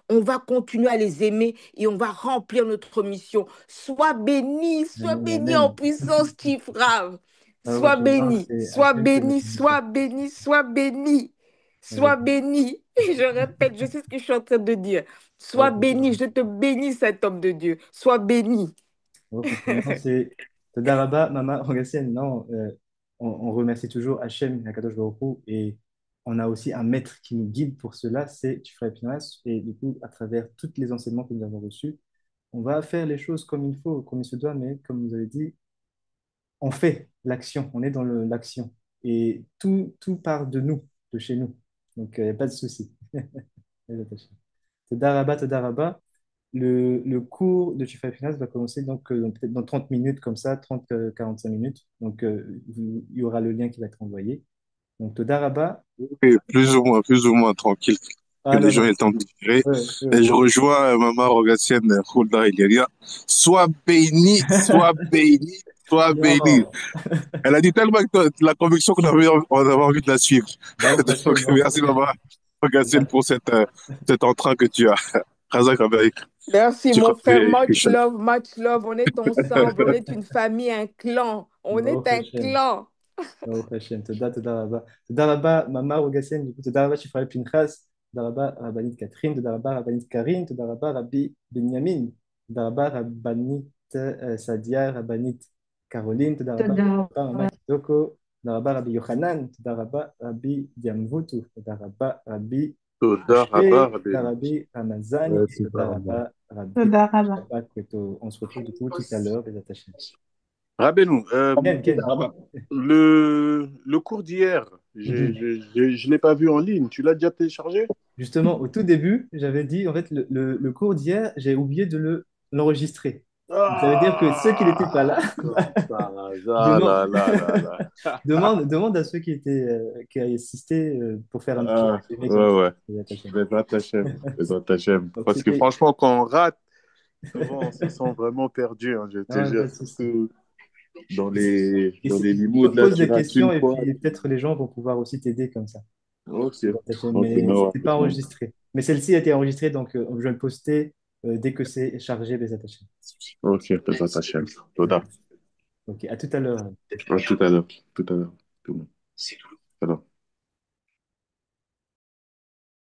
on va continuer à les aimer et on va remplir notre mission. Sois
Amen,
béni en
amen.
puissance, Chief Rav.
Baruch
Sois
Hashem. Non,
béni,
c'est
sois
Hachem qui est
béni,
notre mission.
sois béni, sois béni,
Les
sois
attachés.
béni. Je répète, je sais ce que je suis en train de dire. Sois
Baruch
béni,
Hashem.
je te bénis, cet homme de Dieu. Sois béni.
Baruch Hashem. Non, c'est Todaraba, Mama Ogasen. Non, on remercie toujours Hachem, Akadosh Baruch Hu, et on a aussi un maître qui nous guide pour cela, c'est Tifra Epinas. Et du coup, à travers tous les enseignements que nous avons reçus, on va faire les choses comme il faut, comme il se doit, mais comme vous avez dit, on fait l'action, on est dans l'action. Et tout part de nous, de chez nous. Donc, il n'y a pas de souci. Les attachés. Todaraba, Todaraba. le cours de chiffre finance va commencer donc peut-être dans 30 minutes, comme ça, 30 45 minutes. Donc, il y aura le lien qui va être envoyé. Donc, Toda Rabba.
Et plus ou moins tranquille, que
Ah
les
non,
gens aient
non.
le temps de digérer.
Ouais,
Et
ouais.
je rejoins Maman Rogatien, Khulda Ilia. Sois béni, sois béni, sois béni.
Non.
Elle a dit tellement que la conviction on avait envie de la suivre.
Baruch
Donc,
Hashem, Baruch
merci
Hashem.
Maman Rogatien pour cet entrain que tu as. Razak Abaïk.
Merci,
Tu
mon frère.
connais
Much
Hicham.
love, much love. On est ensemble. On est une famille, un clan. On est
Baruch
un
Hashem.
clan.
Baruch Hashem. Toda Rabba. Toda Rabba, Mama Rogatien, du coup, Toda Rabba, Shifra Pinchas. Toda Rabba, Rabbanit Catherine. Toda Rabba, Rabbanit Karine. Toda Rabba, Rabbi Benyamin. Toda Rabba, Rabbanit Sadia, Rabbanit Caroline. Toda Rabba,
Toda
Mama Kitoko. Toda Rabba, Rabbi Yochanan. Toda Rabba, Rabbi Diamvutu. Toda Rabba, Rabbi
Toda Rabba,
Moshe. Toda
Rabbi.
Rabbi Ramazani.
Ouais,
Et
c'est
Toda
ça, Rabba.
Rabba, Rabbi
תודה רבה.
Shabbat Kweto. On se retrouve du coup tout à l'heure, les attachés.
Rabbeinu,
Ken, Ken.
le cours d'hier,
Mhm.
je l'ai pas vu en ligne. Tu l'as déjà téléchargé?
Justement, au tout début, j'avais dit, en fait, le cours d'hier, j'ai oublié de l'enregistrer. Donc, ça veut dire que ceux qui n'étaient pas là,
Ah, comme par hasard,
demande,
là, là, là, là.
demande à ceux qui a assisté pour faire un petit
Ah,
résumé comme
ouais,
ça.
ouais.
Les attachés.
Bezrat Hashem, Bezrat Hashem.
Donc,
Parce que
c'était.
franchement, quand on rate, souvent, on se sent vraiment perdu, hein, je te
Non, pas
jure.
de souci.
Surtout
Et c'est-
dans les limousines, là,
pose
tu
des
rates une
questions et
fois.
puis peut-être les gens vont pouvoir aussi t'aider comme ça.
Ok,
Les attachés.
ok,
Mais
non,
c'était pas enregistré. Mais celle-ci a été enregistrée, donc je vais le poster dès que c'est chargé, les attachés.
ok, Bezrat Hashem. Toda.
Ok, à tout à l'heure.
À tout à l'heure, tout à l'heure. Tout le monde. Alors.